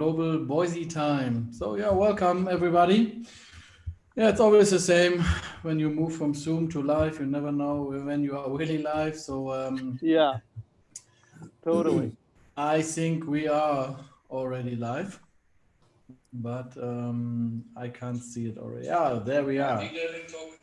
global Boise time. So yeah, welcome everybody. Yeah, it's always the same when you move from Zoom to live. You never know when you are really live. So Yeah, totally. I think we are already live, but I can't see it already. Yeah, there we are.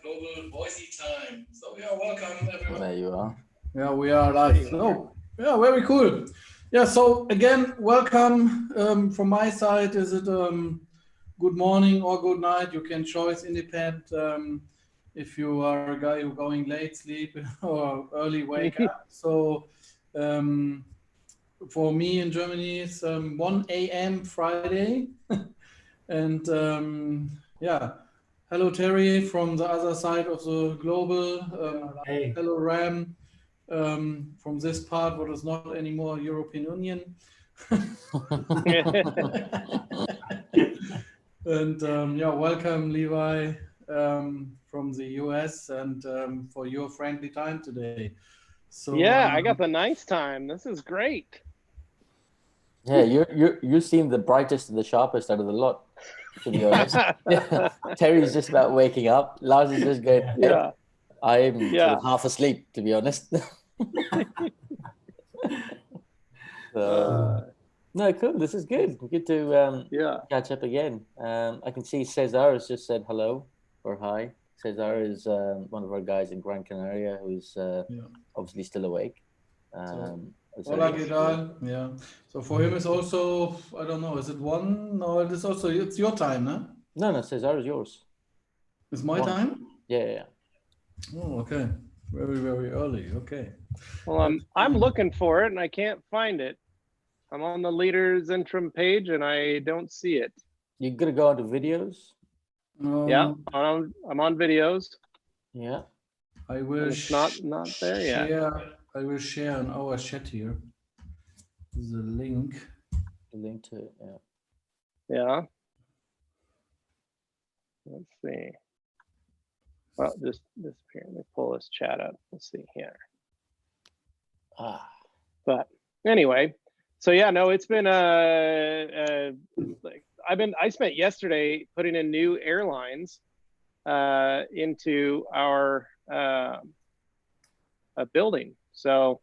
Global Boise time. So yeah, welcome everybody. There you are. Yeah, we are live. So yeah, very cool. Yeah, so again, welcome from my side. Is it good morning or good night? You can choose independent if you are a guy who going late sleep or early wake up. So um, for me in Germany, it's 1 a.m. Friday. And yeah, hello Terry from the other side of the global. Hey, Hello Ram from this part, what is not anymore European Union. And yeah, welcome Levi from the US and for your friendly time today. So Yeah, I got the nice time. This is great. Yeah, you seem the brightest and the sharpest out of the lot, to be honest. Yeah. Terry's just about waking up. Lars is just going. Yeah. I'm Yeah. sort of half asleep, to be honest. No, cool. This is good. Good to Yeah. catch up again. I can see Cesar has just said hello or hi. Cesar is one of our guys in Gran Canaria who's obviously still awake. Hola, ¿qué tal? Yeah. So for him, it's also, I don't know, is it one? No, it is also, it's your time, no? No, Cesar is yours. It's my time? Yeah. Oh, okay. Very, very early. Okay. Well, I'm looking for it and I can't find it. I'm on the leaders interim page and I don't see it. You're gonna go onto videos. Yeah, I'm on videos. Yeah. I will. It's not there yet. I will share in our chat here the link. The link to it. Yeah. Yeah. Let's see. Well, just disappear. Let me pull this chat up. Let's see here. But anyway, so yeah, no, it's been like I spent yesterday putting in new airlines into our building. So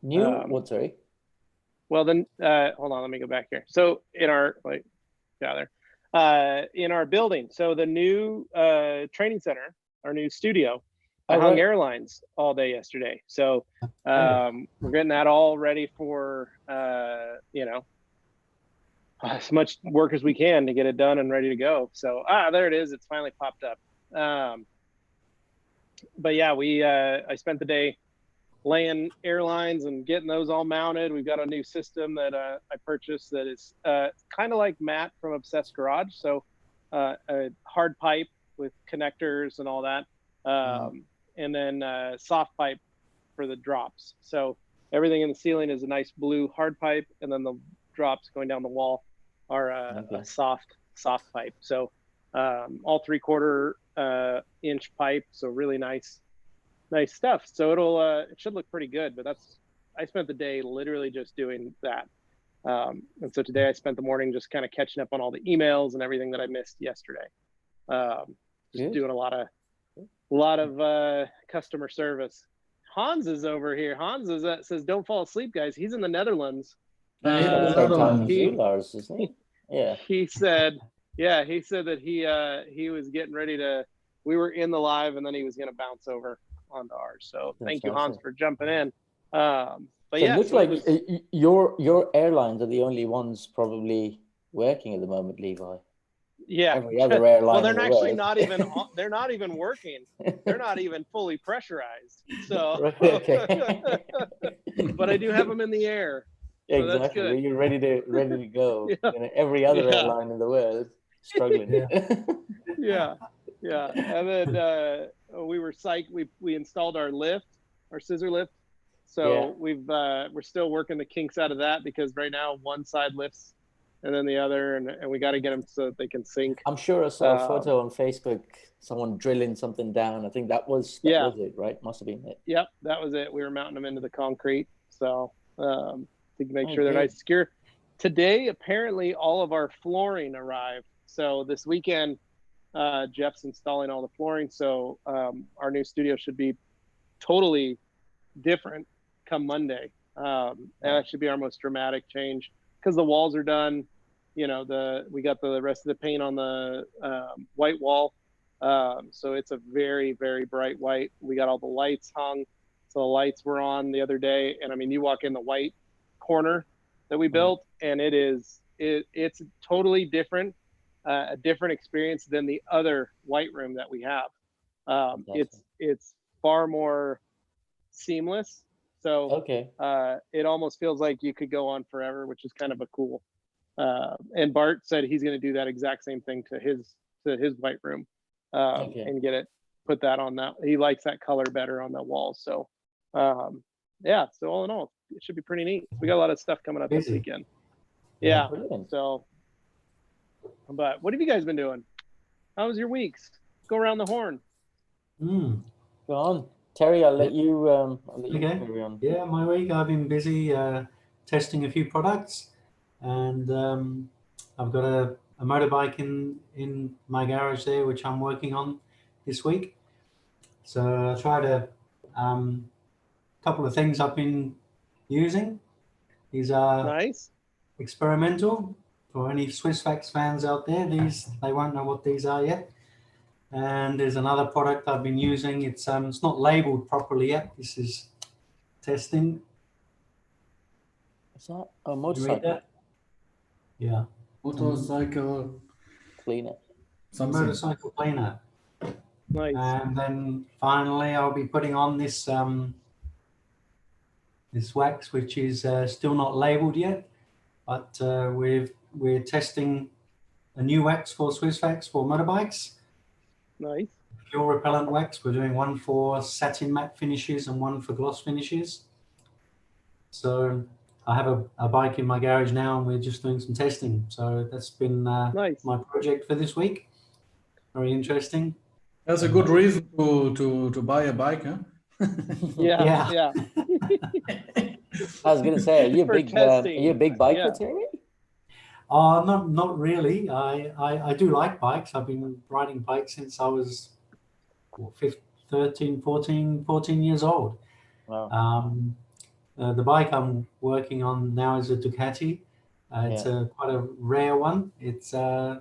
new what? Sorry. Well, then hold on. Let me go back here. So in our in our building, so the new training center, our new studio. I hung airlines all day yesterday. So we're getting that all ready for, as much work as we can to get it done and ready to go. So, there it is. It's finally popped up. But yeah, I spent the day laying airlines and getting those all mounted. We've got a new system that I purchased that is kind of like Matt from Obsessed Garage. So a hard pipe with connectors and all that. And then soft pipe for the drops. So everything in the ceiling is a nice blue hard pipe, and then the drops going down the wall are a soft pipe. So all 3/4 inch pipe. So really nice stuff. So it should look pretty good. But I spent the day literally just doing that. And so today I spent the morning just kind of catching up on all the emails and everything that I missed yesterday. Just doing a lot of customer service. Hans is over here. Hans says, "Don't fall asleep, guys." He's in the Netherlands. Lars, isn't he? Yeah. He said that he was getting ready to. We were in the live, and then he was going to bounce over onto ours. So thank you, Hans, for jumping in. But so it looks like your airlines are the only ones probably working at the moment, Levi. Yeah. Every other airline. Well, they're actually not even. They're not even working. They're not even fully pressurized. So. But I do have them in the air. So exactly. That's good. You're ready to go. Yeah. Every other airline in the world struggling. Yeah. And then we were psyched. We installed our scissor lift. So we're still working the kinks out of that because right now one side lifts and then the other, and we got to get them so that they can sync. I'm sure I saw a photo on Facebook, someone drilling something down. I think that was it, right? Must have been it. Yep, that was it. We were mounting them into the concrete, so to make sure they're nice, secure. Today, apparently, all of our flooring arrived. So this weekend, Jeff's installing all the flooring. So our new studio should be totally different come Monday. And that should be our most dramatic change because the walls are done. You know, we got the rest of the paint on the white wall. So it's a very, very bright white. We got all the lights hung. So the lights were on the other day. And I mean, you walk in the white corner that we built and it's totally different, a different experience than the other white room that we have. It's far more seamless. So it almost feels like you could go on forever, which is kind of a cool. And Bart said he's going to do that exact same thing to his white room, and put that on that. He likes that color better on the walls. So, yeah. So all in all, it should be pretty neat. We got a lot of stuff coming up this weekend. Yeah. So, but what have you guys been doing? How was your weeks? Go around the horn. Go on, Terry. I'll let you. Carry on. Yeah, my week I've been busy testing a few products, and I've got a motorbike in my garage there, which I'm working on this week. So I tried a couple of things I've been using. These are nice, experimental. For any SwissVax fans out there, they won't know what these are yet. And there's another product I've been using. It's not labeled properly yet. This is testing. Is that a motorcycle? Yeah. Motorcycle cleaner. Motorcycle cleaner. Nice. And then finally, I'll be putting on this this wax, which is still not labeled yet, but we're testing a new wax for SwissVax for motorbikes. Nice. Fuel repellent wax. We're doing one for satin matte finishes and one for gloss finishes. So I have a bike in my garage now, and we're just doing some testing. So that's been nice. My project for this week. Very interesting. That's a good reason to buy a bike, huh? Yeah. I was gonna say, are you a big biker, Terry? Not really. I do like bikes. I've been riding bikes since I was 14 years old. Wow. The bike I'm working on now is a Ducati. It's quite a rare one. It's I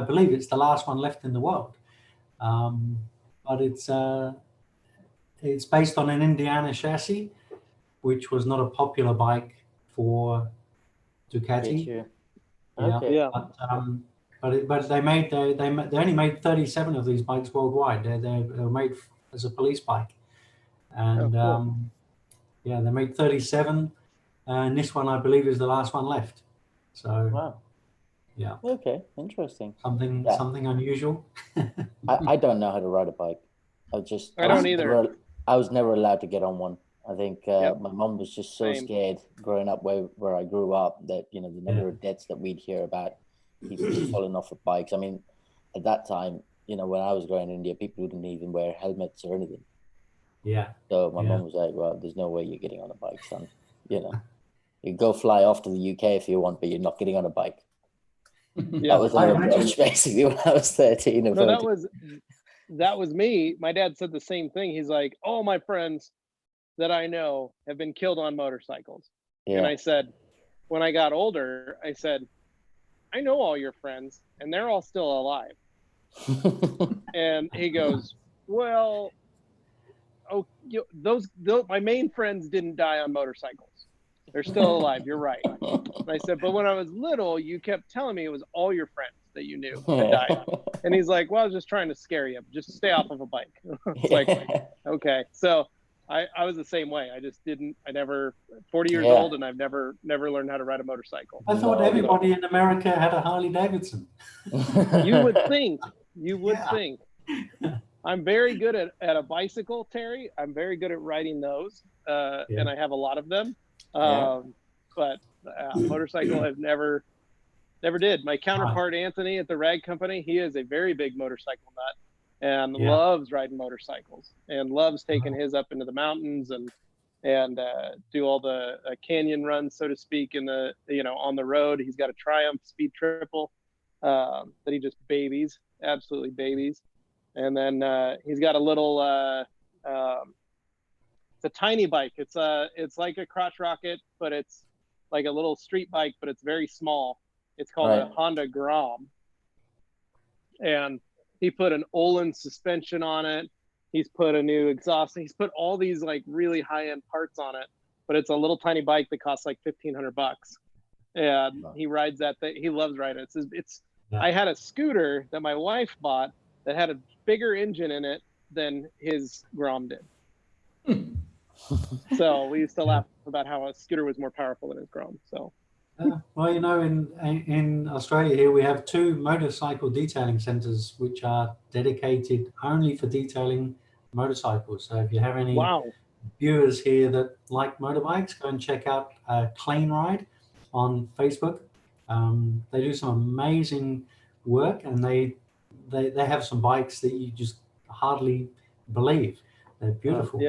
believe it's the last one left in the world. But it's based on an Indiana chassis, which was not a popular bike for Ducati. Okay. But they only made 37 of these bikes worldwide. They were made as a police bike, and they made 37, and this one I believe is the last one left. So wow. Yeah. Okay, interesting. Something unusual. I don't know how to ride a bike. I don't either. I was never allowed to get on one. I think my mom was just so scared growing up where I grew up that, the number of deaths that we'd hear about people just falling off of bikes. I mean, at that time, when I was growing in India, people wouldn't even wear helmets or anything. Yeah. So my mom was like, well, there's no way you're getting on a bike, son. You go fly off to the UK if you want, but you're not getting on a bike. That was our approach basically when I was 13 or 14. That was me. My dad said the same thing. He's like, all my friends that I know have been killed on motorcycles. Yeah. And I said, when I got older, I said, I know all your friends and they're all still alive. And he goes, well, those my main friends didn't die on motorcycles. They're still alive. You're right. And I said, but when I was little, you kept telling me it was all your friends that you knew that died. And he's like, well, I was just trying to scare you. Just stay off of a bike. It's like, okay. So I was the same way. I just didn't. 40 years old, and I've never learned how to ride a motorcycle. I thought everybody in America had a Harley Davidson. You would think. You would think. I'm very good at a bicycle, Terry. I'm very good at riding those, and I have a lot of them. But motorcycle I've never did. My counterpart Anthony at the rag company, he is a very big motorcycle nut and loves riding motorcycles and loves taking his up into the mountains and do all the canyon runs, so to speak, in the on the road. He's got a Triumph Speed Triple that he just babies, absolutely babies. And then he's got a little it's a tiny bike. It's like a crotch rocket, but it's like a little street bike, but it's very small. It's called a Honda Grom. And he put an Olin suspension on it. He's put a new exhaust. He's put all these like really high-end parts on it, but it's a little tiny bike that costs like $1,500. And he rides that thing. He loves riding it. I had a scooter that my wife bought that had a bigger engine in it than his Grom did. So we used to laugh about how a scooter was more powerful than his Grom. So, well, in Australia here we have 2 motorcycle detailing centres which are dedicated only for detailing motorcycles. So if you have any viewers here that like motorbikes, go and check out Clean Ride on Facebook. They do some amazing work, and they have some bikes that you just hardly believe. They're beautiful.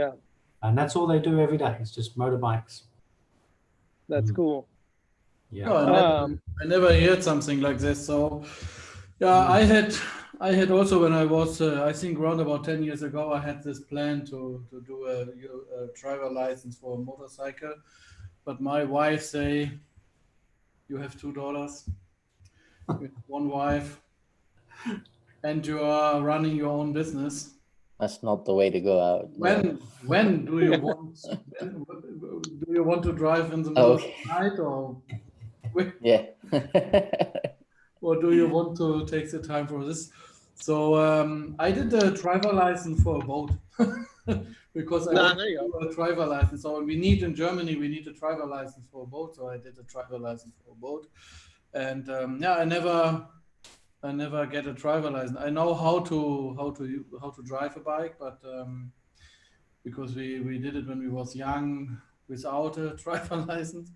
And that's all they do every day. It's just motorbikes. That's cool. Yeah. No, I never heard something like this. So I had also, when I was I think around about 10 years ago, I had this plan to do a driver license for a motorcycle, but my wife say, you have $2, you have one wife, and you are running your own business. That's not the way to go out. When do you want? Do you want to drive in the middle of the night, or or do you want to take the time for this? So I did a driver license for a boat because I want to do a driver license. So in Germany we need a driver license for a boat. So I did a driver license for a boat, and I never get a driver license. I know how to drive a bike, but because we did it when we was young without a driver license,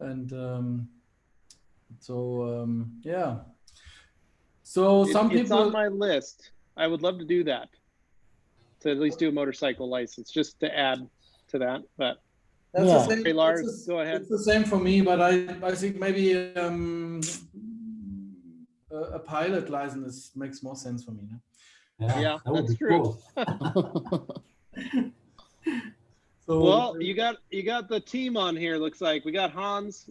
and So some people. It's on my list. I would love to do that. To at least do a motorcycle license, just to add to that. But that's the same. Hey, Lars, go ahead. It's the same for me, but I think maybe a pilot license makes more sense for me. No? Yeah, that's true. Cool. Well, you got the team on here. Looks like we got Hans.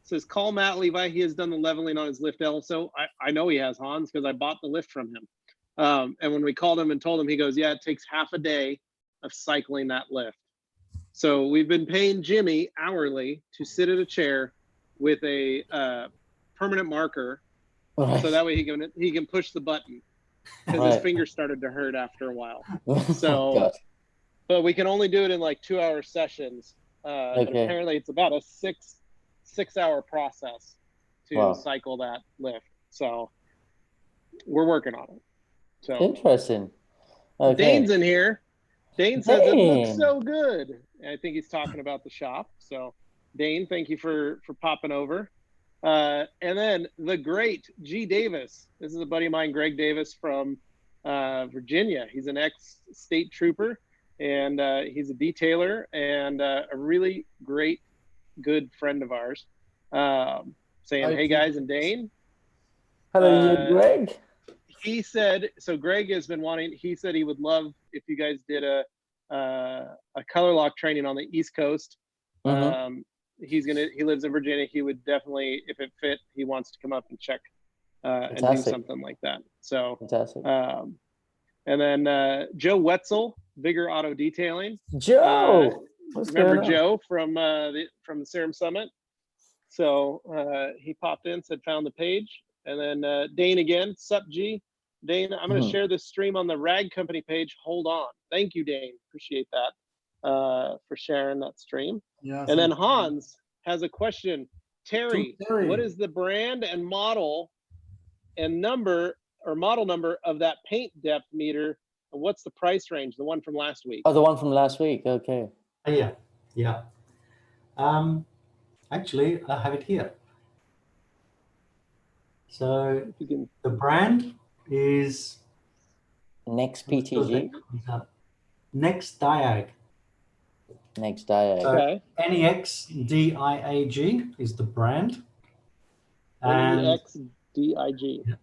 Says call Matt Levi. He has done the leveling on his lift L. So I know he has, Hans, because I bought the lift from him. And when we called him and told him, he goes, yeah, it takes half a day of cycling that lift. So we've been paying Jimmy hourly to sit at a chair with a permanent marker, so that way he can push the button, because his fingers started to hurt after a while. So, but we can only do it in like 2-hour sessions. But apparently it's about a six-hour process to cycle that lift. So we're working on it. So interesting. Okay. Dane's in here. Dane says it looks so good. I think he's talking about the shop. So Dane, thank you for popping over. And then the great G. Davis. This is a buddy of mine, Greg Davis from Virginia. He's an ex-state trooper, and he's a detailer and a really great, good friend of ours. Saying, hey guys, and Dane. Hello, Greg. He said, so Greg has been he said he would love if you guys did a color lock training on the East Coast. Mm-hmm. He lives in Virginia. He would definitely, if it fit, he wants to come up and check and do something like that. So, fantastic. And then Joe Wetzel, Vigor Auto Detailing. Joe, remember Joe from the Serum Summit? So he popped in, said found the page, and then Dane again. Sup, G. Dane, I'm going to share this stream on the Rag Company page. Hold on. Thank you, Dane. Appreciate that for sharing that stream. Yeah. And then Hans has a question. Terry, what is the brand and model and number or model number of that paint depth meter? And what's the price range? The one from last week. Oh, the one from last week. Okay. Yeah. Actually, I have it here. So the brand is Next PTG. Next Diag. Next Diag. So Okay. NEXDIAG is the brand. And NEXDIG.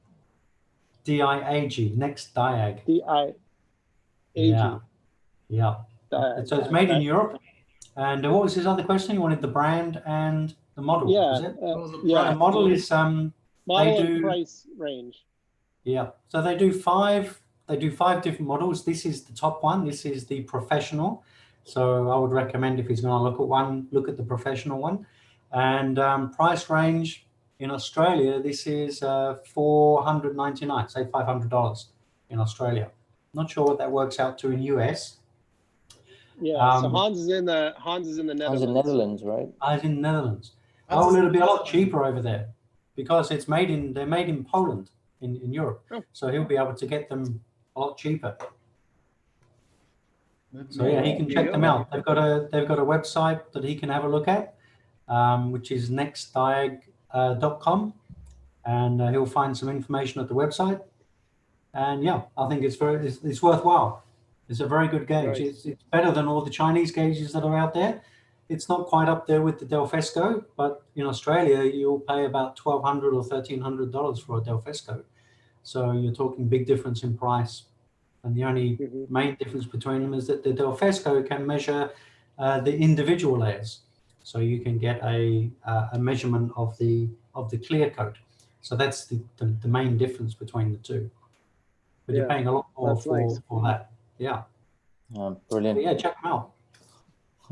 DIAG, Next Diag. DIAG. Yeah. Yeah. Diag. So it's made in Okay. Europe. And what was his other question? You wanted the brand and the model, Yeah. was it? Yeah. The model is Model they and do, price range. yeah. So they do five different models. This is the top one. This is the professional. So I would recommend, if he's going to look at one, look at the professional one. And price range in Australia, this is $499, say $500 in Australia. Not sure what that works out to in US. Yeah. So Hans is in the Hans in Netherlands. right? It's in the Netherlands. Oh, it'll be a lot cheaper over there because they're made in Poland, in Europe. Oh. So he'll be able to get them a lot cheaper. So yeah, he can check them out. They've got a website that he can have a look at, which is nextdiag.com, and he'll find some information at the website. And yeah, I think it's worthwhile. It's a very good gauge. Right. It's better than all the Chinese gauges that are out there. It's not quite up there with the Delfesco, but in Australia, you'll pay about $1,200 or $1,300 for a Delfesco. So you're talking big difference in price. And the only main difference between them is that the Delfesco can measure the individual layers. So you can get a measurement of the clear coat. So that's the main difference between the two. But you're paying a lot more for that. Yeah. Brilliant. But yeah, check them out.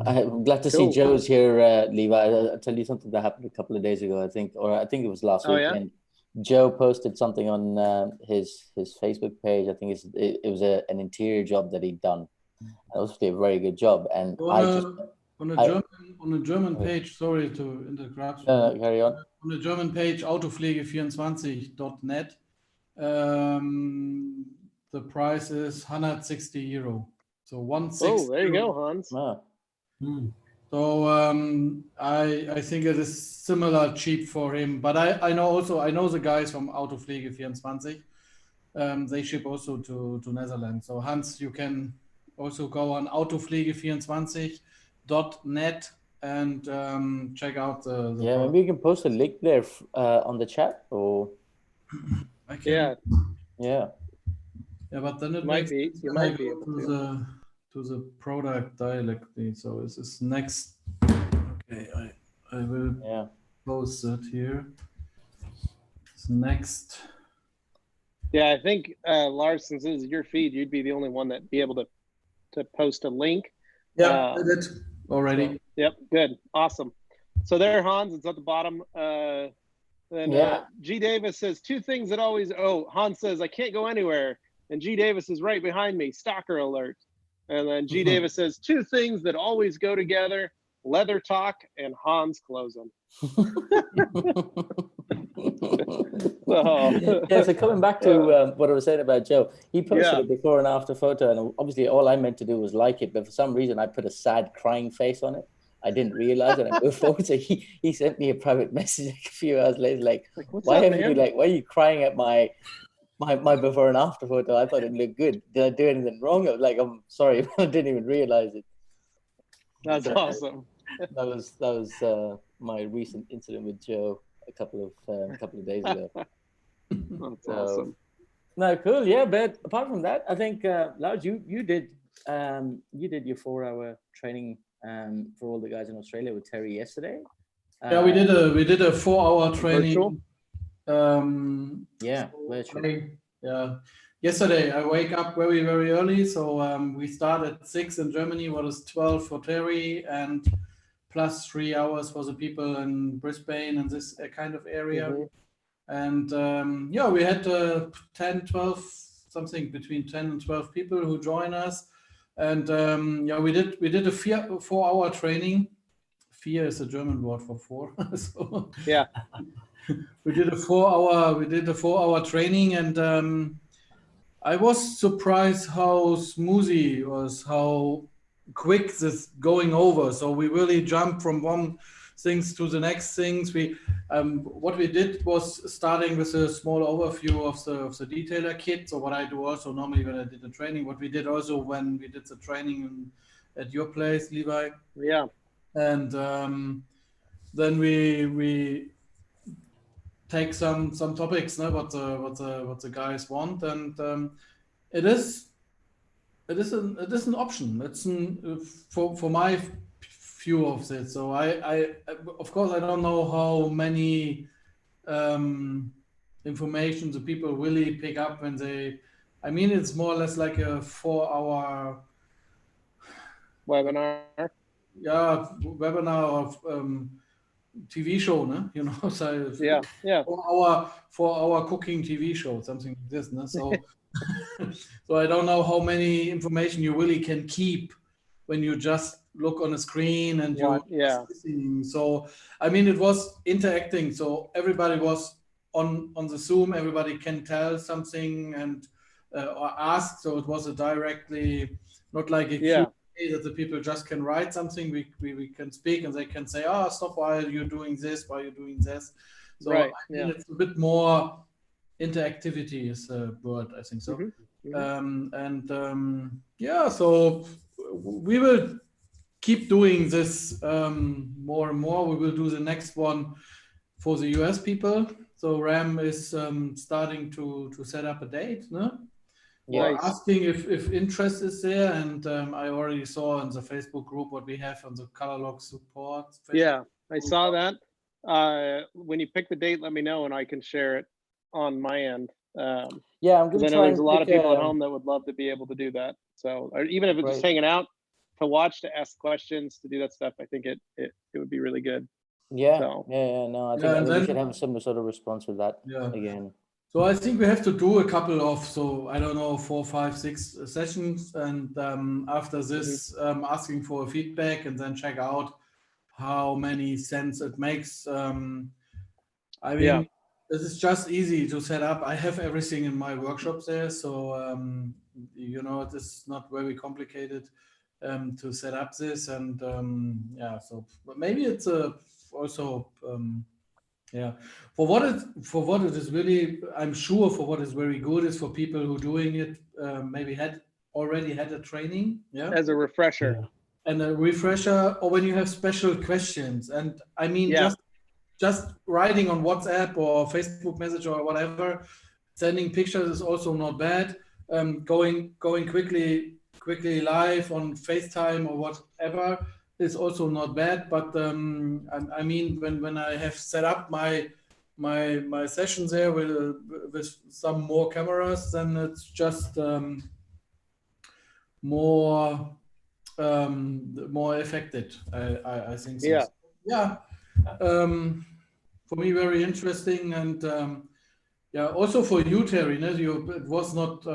I'm glad to see Joe's here, Levi. I'll tell you something that happened a couple of days ago, I think it was last weekend. Yeah? Joe posted something on his Facebook page. I think it was an interior job that he'd done. It was a very good job. And on a German page, sorry to interrupt. Carry on. On the German page, autopflege24.net, the price is €160. So 160. Oh, there you go, Hans. So I think it is similar cheap for him. But I know the guys from Autopflege24. They ship also to Netherlands. So Hans, you can also go on autopflege24.net and check out the maybe you can post a link there on the chat, or I can. Yeah, but then it might be able to the product directly. So this is next. Okay, I will post it here. It's next. Yeah, I think Lars, since this is your feed, you'd be the only one that'd be able to post a link. Yeah, I did already. So, yep, good, awesome. So there, Hans, it's at the bottom. G Davis says two things that always. Oh, Hans says I can't go anywhere, and G Davis is right behind me. Stalker alert. And then G Davis says two things that always go together: leather talk and Hans closing. So coming back to what I was saying about Joe, he posted a before and after photo, and obviously all I meant to do was like it, but for some reason I put a sad crying face on it. I didn't realize it. I moved forward, so he sent me a private message a few hours later, like, why are you crying at my before and after photo? I thought it looked good. Did I do anything wrong? I was like, I'm sorry, I didn't even realize it. That's awesome. That was my recent incident with Joe a couple of days ago. That's awesome. No, cool. Yeah, but apart from that, I think Lars, you did your 4-hour training for all the guys in Australia with Terry yesterday. We did a 4-hour training. Virtual. Yesterday I wake up very, very early. So we start at 6 in Germany, what is 12 for Terry, and plus 3 hours for the people in Brisbane and this kind of area. And we had 10, 12, something between 10 and 12 people who join us. And we did a 4-hour training. 4 is a German word for 4. So yeah. We did a 4-hour training, and I was surprised how smooth it was, how quick this going over. So we really jumped from one things to the next things. What we did was starting with a small overview of the detailer kit. So what I do also normally when I did the training, what we did also when we did the training at your place, Levi. Yeah. And then we take some topics, no, what the guys want, and it is an option. It's for my view of this. So I of course I don't know how many information the people really pick up when they. I mean, it's more or less like a 4-hour webinar. Yeah, webinar of TV show, no? You know, so yeah. 4-hour cooking TV show, something like this, no? So so I don't know how many information you really can keep when you just look on a screen and you're listening. So I mean, it was interacting, so everybody was on the Zoom, everybody can tell something and or ask, so it was a directly, not like a Q&A that the people just can write something, we can speak and they can say, stop, why are you doing this, why are you doing this? So I mean, it's a bit more interactivity is a word, I think so. So we will keep doing this more and more. We will do the next one for the US people. So Ram is starting to set up a date, no? We're asking if interest is there, and I already saw in the Facebook group what we have on the color log support. I saw that. When you pick the date, let me know and I can share it on my end. I'm going to I know there's a lot of people at home that would love to be able to do that. So, or even if it's just hanging out to watch, to ask questions, to do that stuff, I think it would be really good. No, I think we should have a similar sort of response with that again. So I think we have to do a couple of, I don't know, 4, 5, 6 sessions, and after this, asking for feedback and then check out how many sense it makes. I mean, this is just easy to set up. I have everything in my workshops there, so you know, it is not very complicated to set up this, and so but maybe it's also. For what it is really, I'm sure for what is very good is for people who doing it maybe already had a training, as a refresher, and a refresher, or when you have special questions. And I mean, just writing on WhatsApp or Facebook Messenger or whatever, sending pictures is also not bad. Going quickly live on FaceTime or whatever is also not bad, but I mean, when I have set up my sessions there with some more cameras, then it's just more effective. I think so. For me, very interesting, and also for you, Terry. It was not.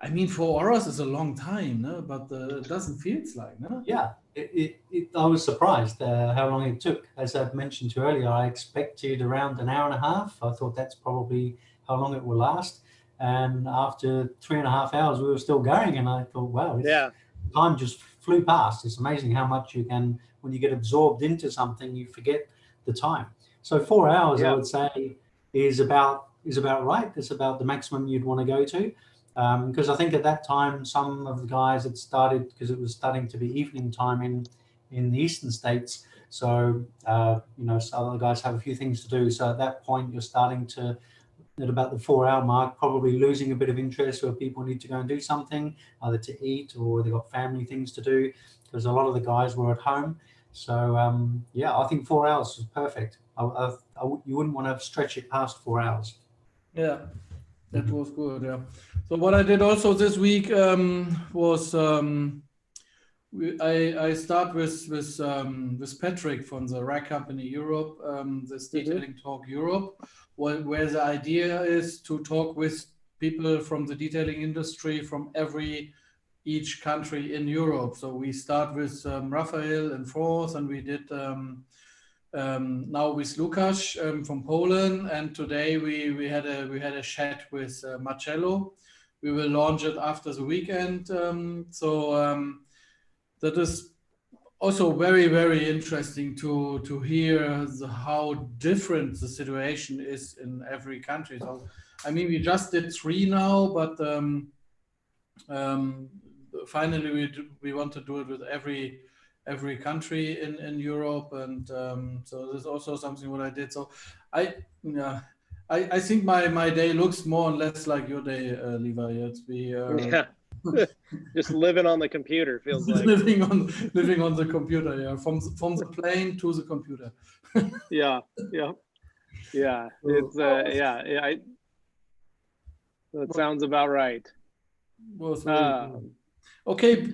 I mean, 4 hours is a long time, no? But it doesn't feel like, no? Yeah, I was surprised how long it took. As I've mentioned to you earlier, I expected around an hour and a half. I thought that's probably how long it will last. And after 3.5 hours, we were still going. And I thought, wow, time just flew past. It's amazing how much you can, when you get absorbed into something, you forget the time. So 4 hours, I would say, is about right. It's about the maximum you'd want to go to. Because I think at that time, some of the guys had started, because it was starting to be evening time in the eastern states. So, some other guys have a few things to do. So at that point, you're starting to, at about the 4 hour mark, probably losing a bit of interest where people need to go and do something, either to eat or they've got family things to do, because a lot of the guys were at home. So, I think 4 hours was perfect. You wouldn't want to stretch it past 4 hours. Yeah. That was good, yeah. So what I did also this week was I start with Patrick from the Rack Company Europe, this Detailing Talk Europe, where the idea is to talk with people from the detailing industry from each country in Europe. So we start with Raphael in France, and we did now with Lukasz from Poland, and today we had a chat with Marcello. We will launch it after the weekend. That is also very, very interesting to hear how different the situation is in every country. So I mean, we just did 3 now, but finally we want to do it with every country in Europe, and so this is also something what I did. So I think my day looks more or less like your day, Levi. It's just living on the computer feels like living on the computer. Yeah, from the plane to the computer. yeah. It's that sounds about right. Okay,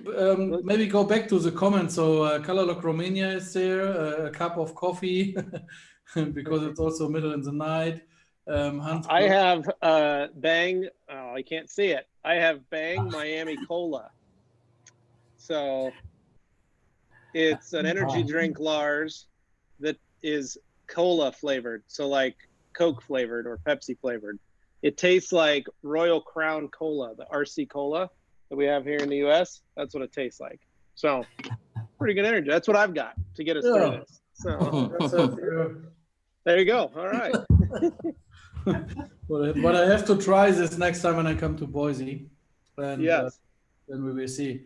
maybe go back to the comments. So Colorlock Romania is there, a cup of coffee because it's also middle in the night. Hans, I have Bang. Oh, I can't see it. I have Bang Miami Cola. So it's an energy drink, Lars, that is cola flavored. So like Coke flavored or Pepsi flavored. It tastes like Royal Crown Cola, the RC Cola that we have here in the US. That's what it tastes like. So pretty good energy. That's what I've got to get us through this. So there you go. All right. What I have to try this next time when I come to Boise, and yes. Then we will see.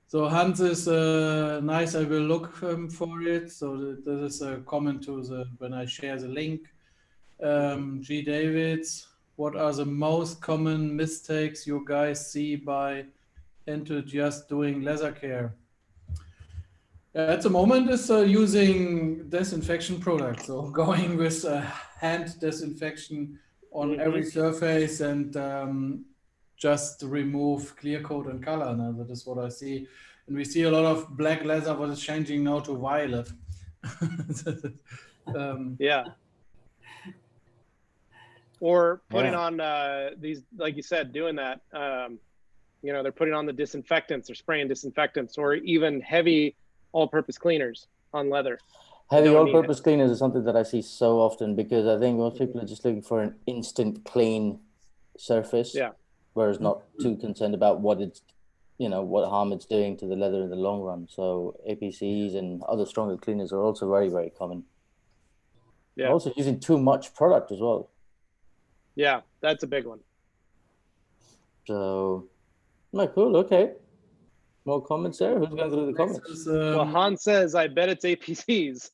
So Hans is nice. I will look for it. So this is a comment to when I share the link. G. Davids, what are the most common mistakes you guys see by enthusiasts doing leather care? At the moment is using disinfection products. So going with hand disinfection on every surface and just remove clear coat and color. Now that is what I see. And we see a lot of black leather, what is changing now to violet. Yeah. Or putting on these, like you said, doing that, they're putting on the disinfectants or spraying disinfectants or even heavy all-purpose cleaners on leather. Heavy all-purpose cleaners is something that I see so often because I think most people are just looking for an instant clean surface, whereas not too concerned about what it's, what harm it's doing to the leather in the long run. So APCs and other stronger cleaners are also very, very common. Yeah. Also using too much product as well. Yeah, that's a big one. So, cool. Okay. More comments there? Who's going through the comments? Well, Hans says, I bet it's APCs.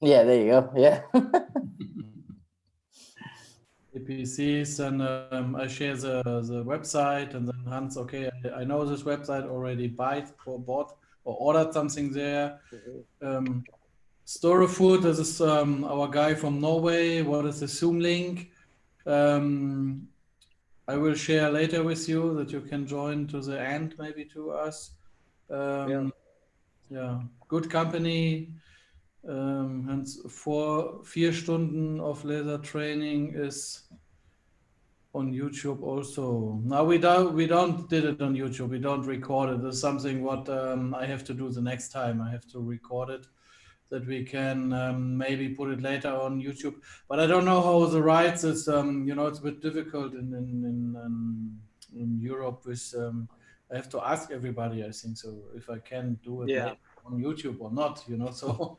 Yeah, there you go. Yeah. APCs, and I share the website, and then Hans, okay, I know this website already bought or ordered something there. Store Food, this is our guy from Norway. What is the Zoom link? I will share later with you that you can join to the end, maybe to us. Good company. And 4 Stunden of laser training is on YouTube also. Now we don't did it on YouTube. We don't record it. It's something what I have to do the next time. I have to record it, that we can maybe put it later on YouTube. But I don't know how the rights is. It's a bit difficult in Europe. With I have to ask everybody. I think so if I can do it later on YouTube or not. So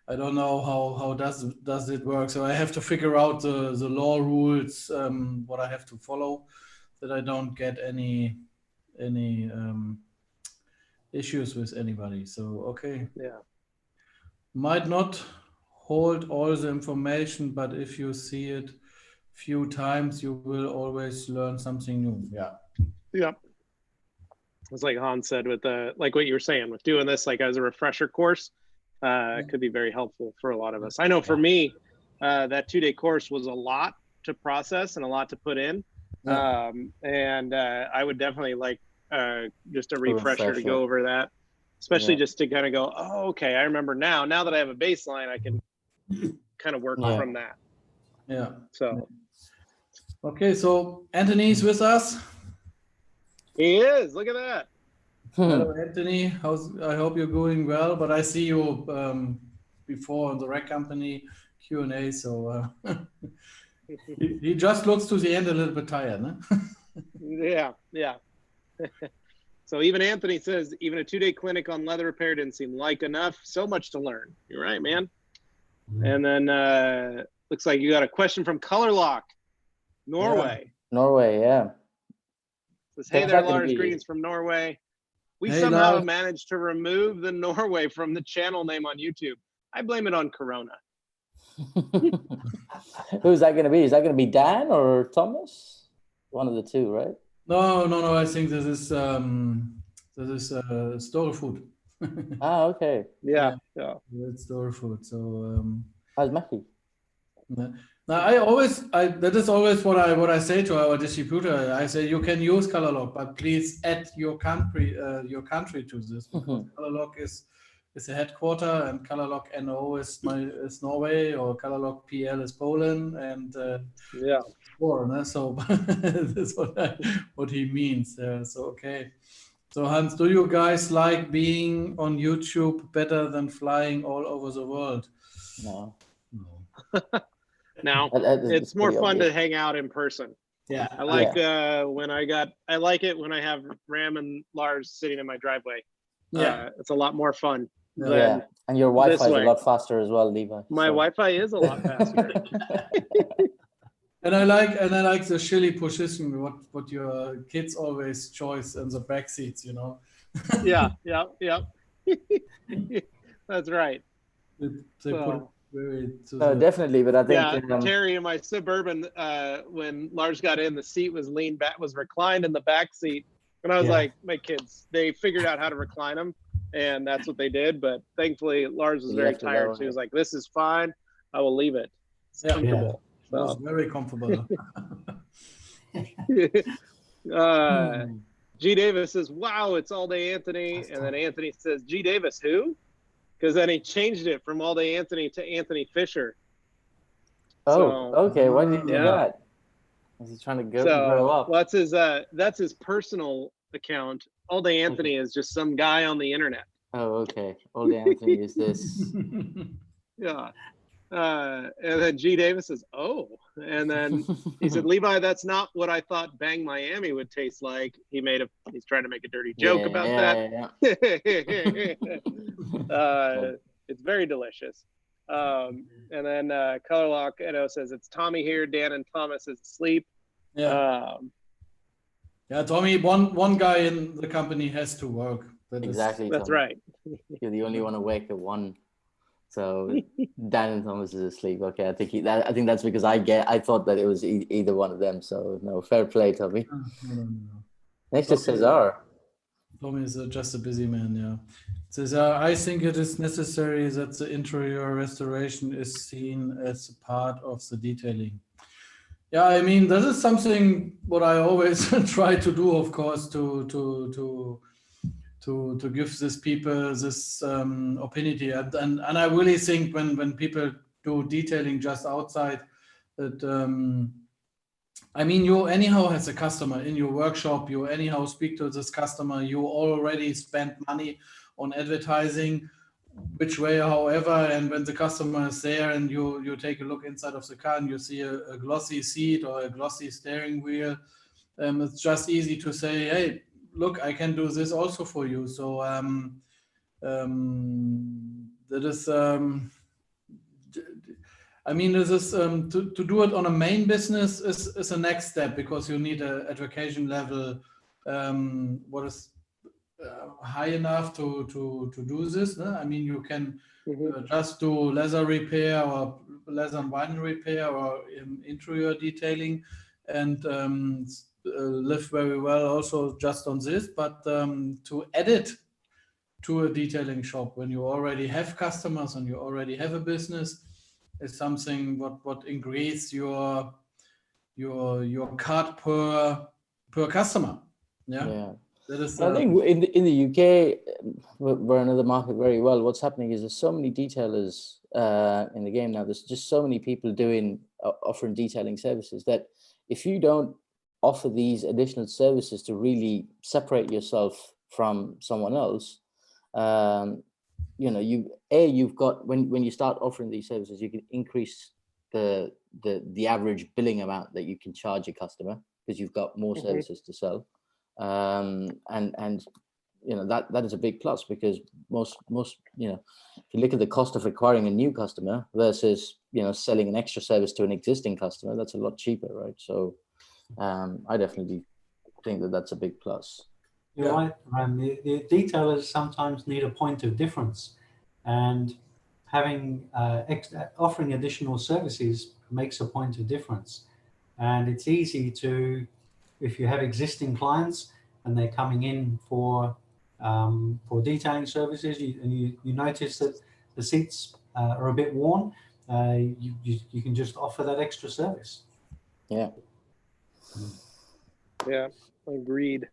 I don't know how does it work. So I have to figure out the law rules, what I have to follow, that I don't get any issues with anybody. So okay. Yeah. Might not hold all the information, but if you see it few times, you will always learn something new. Yeah. Yeah. It's like Hans said with like what you were saying with doing this like as a refresher course, it could be very helpful for a lot of us. I know for me, that 2-day course was a lot to process and a lot to put in. And I would definitely like just a refresher to go over that, especially just to kind of go, oh, okay, I remember now that I have a baseline, I can kind of work from that. Yeah. So. Okay. So Anthony's with us. He is. Look at that. Hello, Anthony. I hope you're going well, but I see you before on the Rec Company Q&A. So he just looks to the end a little bit tired, no? Yeah. So even Anthony says, even a 2-day clinic on leather repair didn't seem like enough. So much to learn. You're right, man. And then looks like you got a question from Colorlock, Norway. Norway, yeah. Says, hey there, Lars, greetings from Norway. We somehow managed to remove the Norway from the channel name on YouTube. I blame it on Corona. Who's that going to be? Is that going to be Dan or Thomas? One of the two, right? No. I think this is store food. Okay. Yeah. It's store food. So how's Mackie? Now that is always what I say to our distributor. I say you can use ColorLock, but please add your country to this, because ColorLock is a headquarter, and ColorLock NO is Norway, or ColorLock PL is Poland, and so that's what he means. So okay. So Hans, do you guys like being on YouTube better than flying all over the world? No. Now it's more fun to hang out in person. Yeah, I like I like it when I have Ram and Lars sitting in my driveway. Yeah, it's a lot more fun. Yeah, and your Wi-Fi is a lot faster as well, Levi. My Wi-Fi is a lot faster. And I like the chili position, what your kids always choose in the back seats, you know. Yeah. That's right. They put definitely, but I think Terry in my Suburban, when Lars got in, the seat was reclined in the back seat, and I was like, my kids, they figured out how to recline them, and that's what they did. But thankfully, Lars was very tired, so he was like, "This is fine. I will leave it. It's comfortable." So. It was very comfortable. G. Davis says, "Wow, it's All Day Anthony," and then Anthony says, "G. Davis, who?" Because then he changed it from All Day Anthony to Anthony Fisher. Okay. Why did he do that? Was he trying to grow up? Well, that's his personal account. All Day Anthony is just some guy on the internet. Oh, okay. All Day Anthony is this. Yeah. And then G. Davis says, "Oh," and then he said, "Levi, that's not what I thought Bang Miami would taste like." He's trying to make a dirty joke about that. It's very delicious. And then ColorLock NO says, "It's Tommy here. Dan and Thomas is asleep." Tommy, one guy in the company has to work. Exactly. That's right. You're the only one awake at 1. So Dan and Thomas is asleep. Okay, I think that's because I thought that it was either one of them. So no, fair play, Tommy. No. Next is Cesar. Tommy is just a busy man. Yeah, Cesar. I think it is necessary that the interior restoration is seen as a part of the detailing. Yeah, I mean, this is something what I always try to do, of course, to give these people this opportunity, and I really think when people do detailing just outside, that I mean, you anyhow as a customer in your workshop, you anyhow speak to this customer, you already spend money on advertising, which way, however, and when the customer is there and you take a look inside of the car and you see a glossy seat or a glossy steering wheel, it's just easy to say, hey, look, I can do this also for you. So that is, I mean, this is to do it on a main business is a next step, because you need an education level what is high enough to do this. No? I mean, you can just do leather repair or leather and vinyl repair or interior detailing, and live very well also just on this. But to add it to a detailing shop when you already have customers and you already have a business is something what increase your card per customer. Yeah. That is, I think in the UK, we're another market very well. What's happening is there's so many detailers in the game now. There's just so many people offering detailing services that if you don't offer these additional services to really separate yourself from someone else, you've got when you start offering these services, you can increase the average billing amount that you can charge a customer because you've got more services to sell. And that is a big plus, because most if you look at the cost of acquiring a new customer versus selling an extra service to an existing customer, that's a lot cheaper, right? So I definitely think that that's a big plus. You're right, Ram. The detailers sometimes need a point of difference, and having offering additional services makes a point of difference. And it's easy to, if you have existing clients and they're coming in for detailing services, and you notice that the seats are a bit worn, you can just offer that extra service. Yeah. Yeah, agreed.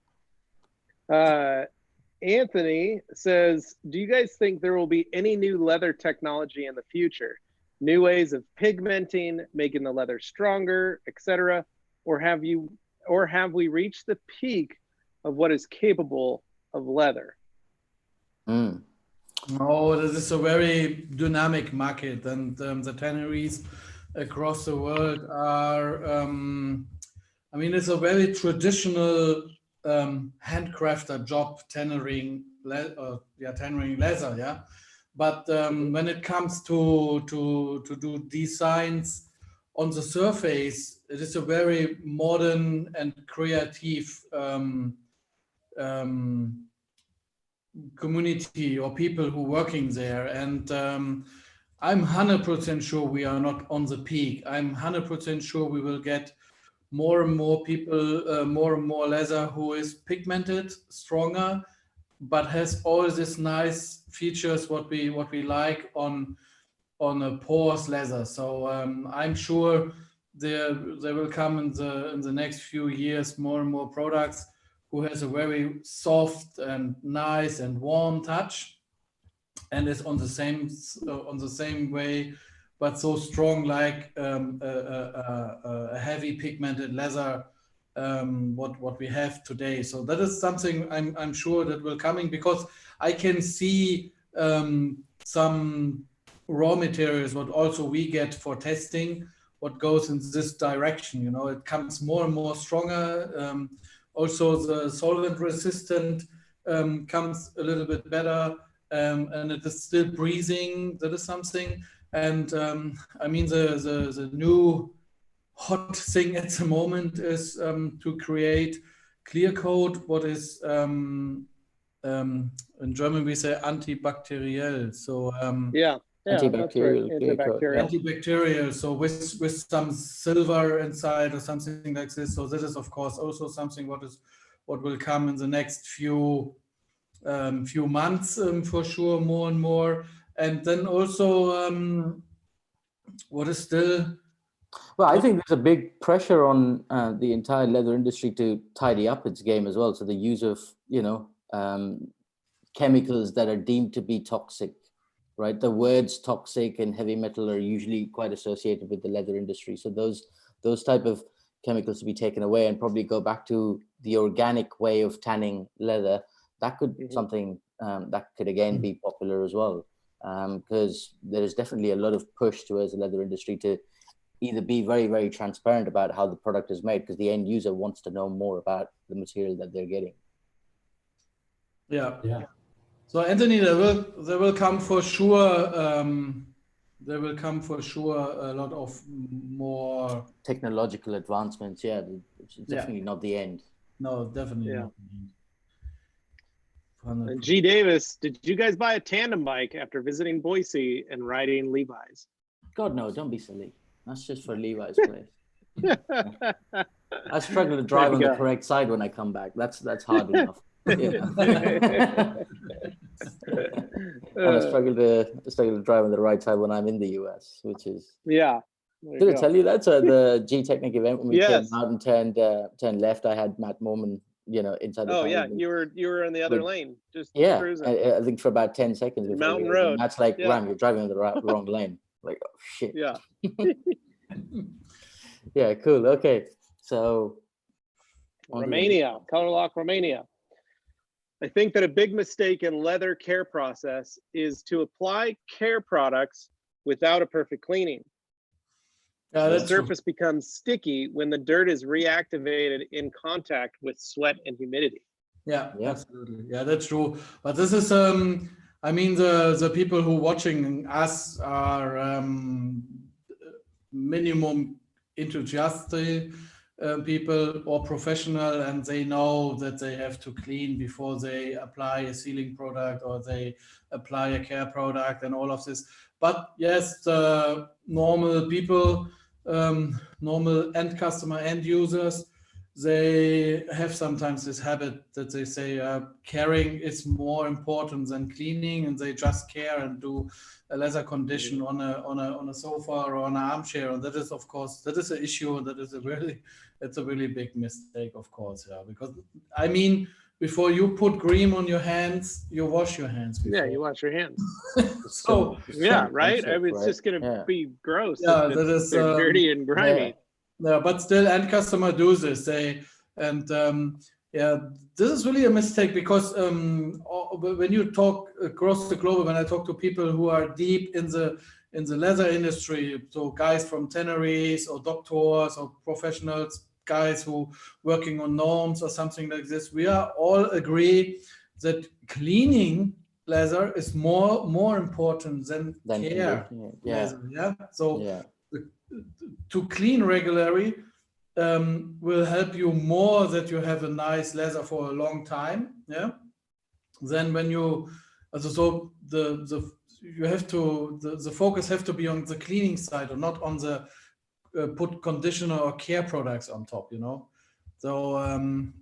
Anthony says, do you guys think there will be any new leather technology in the future? New ways of pigmenting, making the leather stronger, etc. Or have we reached the peak of what is capable of leather? No, this is a very dynamic market, and the tanneries across the world are, I mean, it's a very traditional handcrafted job, tannering leather, yeah. But when it comes to do designs on the surface, it is a very modern and creative community or people who working there, and I'm 100% sure we are not on the peak. I'm 100% sure we will get more and more people, more and more leather who is pigmented, stronger, but has all these nice features what we like on a porous leather. So I'm sure there will come in the next few years more and more products who has a very soft and nice and warm touch, and is on the same way, but so strong like a heavy pigmented leather what we have today. So that is something I'm sure that will coming, because I can see some raw materials what also we get for testing what goes in this direction. You know, it comes more and more stronger. Also the solvent resistant comes a little bit better, and it is still breathing. That is something. And I mean the new hot thing at the moment is to create clear coat, what is in German we say antibacterial. So antibacterial, that's right. Antibacterial. So with some silver inside or something like this. So this is of course also something what will come in the next few months for sure, more and more. And then also what is still. Well, I think there's a big pressure on the entire leather industry to tidy up its game as well. So the use of, chemicals that are deemed to be toxic, right? The words toxic and heavy metal are usually quite associated with the leather industry. So those type of chemicals to be taken away and probably go back to the organic way of tanning leather. That could be something that could again be popular as well, because there is definitely a lot of push towards the leather industry to either be very, very transparent about how the product is made, because the end user wants to know more about the material that they're getting. Yeah. So Anthony, there will come for sure. There will come for sure a lot of more technological advancements. Yeah, it's definitely not the end. No, definitely not. And G. Davis, did you guys buy a tandem bike after visiting Boise and riding Levi's? God no, don't be silly. That's just for Levi's place. I struggle to drive on the correct side when I come back. That's hard enough. And I struggle to drive on the right side when I'm in the US, which is Did I tell you that? So the G Technic event when we came out and turned left, I had Matt Morman, inside the car. You were in the other lane, just cruising. I think for about 10 seconds before Mountain road. Matt's like, Ram, you're driving on the wrong lane. Like, oh shit. Yeah. Yeah, cool. Okay. So Romania, Color Lock Romania. I think that a big mistake in leather care process is to apply care products without a perfect cleaning. The surface becomes sticky when the dirt is reactivated in contact with sweat and humidity. Yeah, absolutely. Yeah, that's true. But this is, I mean, the people who watching us are minimum enthusiastic people or professional, and they know that they have to clean before they apply a sealing product or they apply a care product and all of this. But yes, the normal people, normal end customer, end users, they have sometimes this habit that they say caring is more important than cleaning, and they just care and do a leather condition on a sofa or on an armchair, and that is, of course, that is an issue, and that is it's a really big mistake, of course, because I mean, before you put cream on your hands, you wash your hands before. Yeah, you wash your hands. So yeah, right. I mean, it's just gonna be gross. Yeah, that is dirty and grimy. Yeah, but still, end customer do this. This is really a mistake, because when you talk across the globe, when I talk to people who are deep in the leather industry, so guys from tanneries or doctors or professionals, guys who working on norms or something like this, we are all agree that cleaning leather is more important than care. To clean regularly will help you more that you have a nice leather for a long time. Then when you the focus have to be on the cleaning side, or not on the put conditioner or care products on top. So and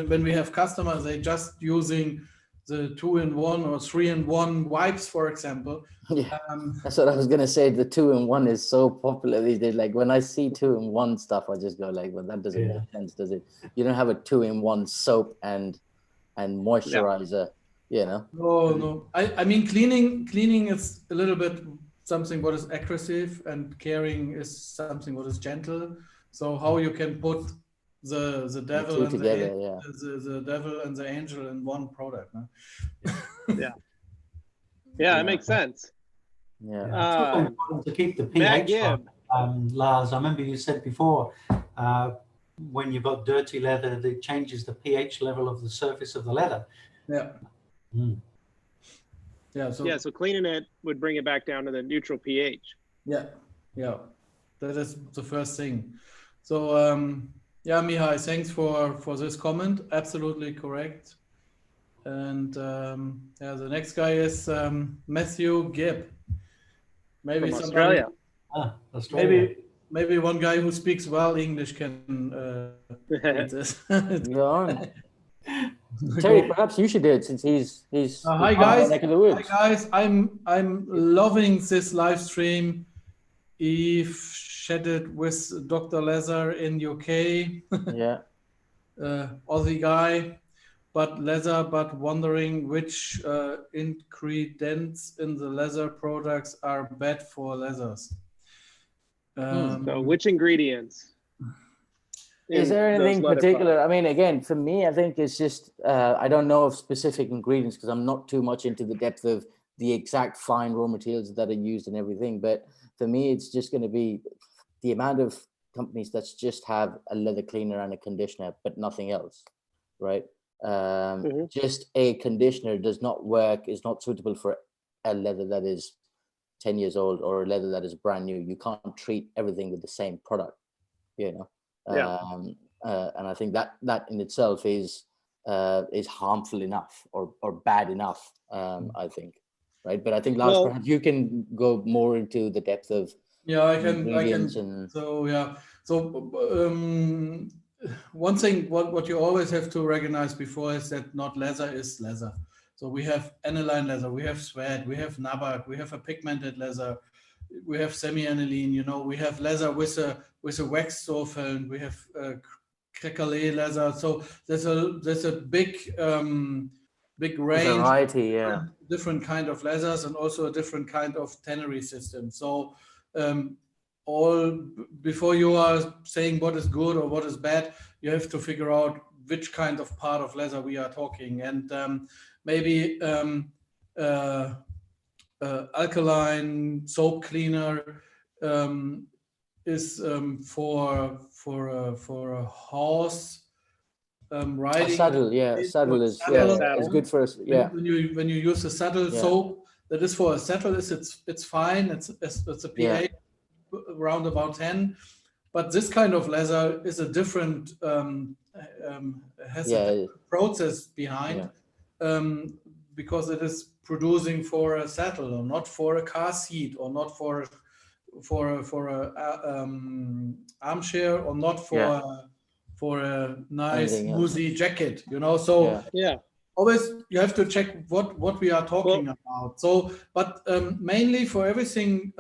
when we have customers, they just using the 2-in-1 or 3-in-1 wipes, for example. That's what I was gonna say. The 2-in-1 is so popular these days. Like when I see 2-in-1 stuff, I just go like, well, that doesn't make sense, does it? You don't have a 2-in-1 soap and moisturizer, No. I mean, cleaning is a little bit something what is aggressive, and caring is something what is gentle. So how you can put the devil and the devil and the angel in one product. Huh? That makes sense. It's important to keep the pH up, Lars. I remember you said before, when you've got dirty leather, it changes the pH level of the surface of the leather. So cleaning it would bring it back down to the neutral pH. That is the first thing. So Mihai, thanks for this comment. Absolutely correct. And the next guy is Matthew Gibb. Maybe from Australia. Australia. Maybe one guy who speaks well English can read this. Go on. Terry, perhaps you should do it, since he's hi guys. Hi guys. I'm loving this live stream. Eve chatted with Dr. Leather in UK. Aussie guy. But wondering which ingredients in the leather products are bad for leathers. So which ingredients? Is there anything particular? Products? I mean, again, for me, I think it's just, I don't know of specific ingredients, because I'm not too much into the depth of the exact fine raw materials that are used and everything. But for me, it's just going to be the amount of companies that just have a leather cleaner and a conditioner, but nothing else, right? Just a conditioner does not work, is not suitable for a leather that is 10 years old or a leather that is brand new. You can't treat everything with the same product, and I think that in itself is harmful enough or bad enough, I think, right? But I think Lars, perhaps you can go more into the depth of I can. One thing what you always have to recognize before is that not leather is leather. So we have aniline leather, we have sweat, we have nabat, we have a pigmented leather, we have semi-aniline. We have leather with a wax solvent, we have craquelé leather. So there's a big range, variety, different kind of leathers, and also a different kind of tannery system. So before you are saying what is good or what is bad, you have to figure out which kind of part of leather we are talking. And maybe alkaline soap cleaner is for a horse riding. A saddle, saddle is good for us. When you use a saddle soap, that is for a saddle. It's fine. It's a pH around about 10. but this kind of leather is a different, has a different process behind, because it is producing for a saddle or not for a car seat or not for a armchair or not for a nice smoothie jacket, you know. So always you have to check what we are talking about. So, but mainly for everything,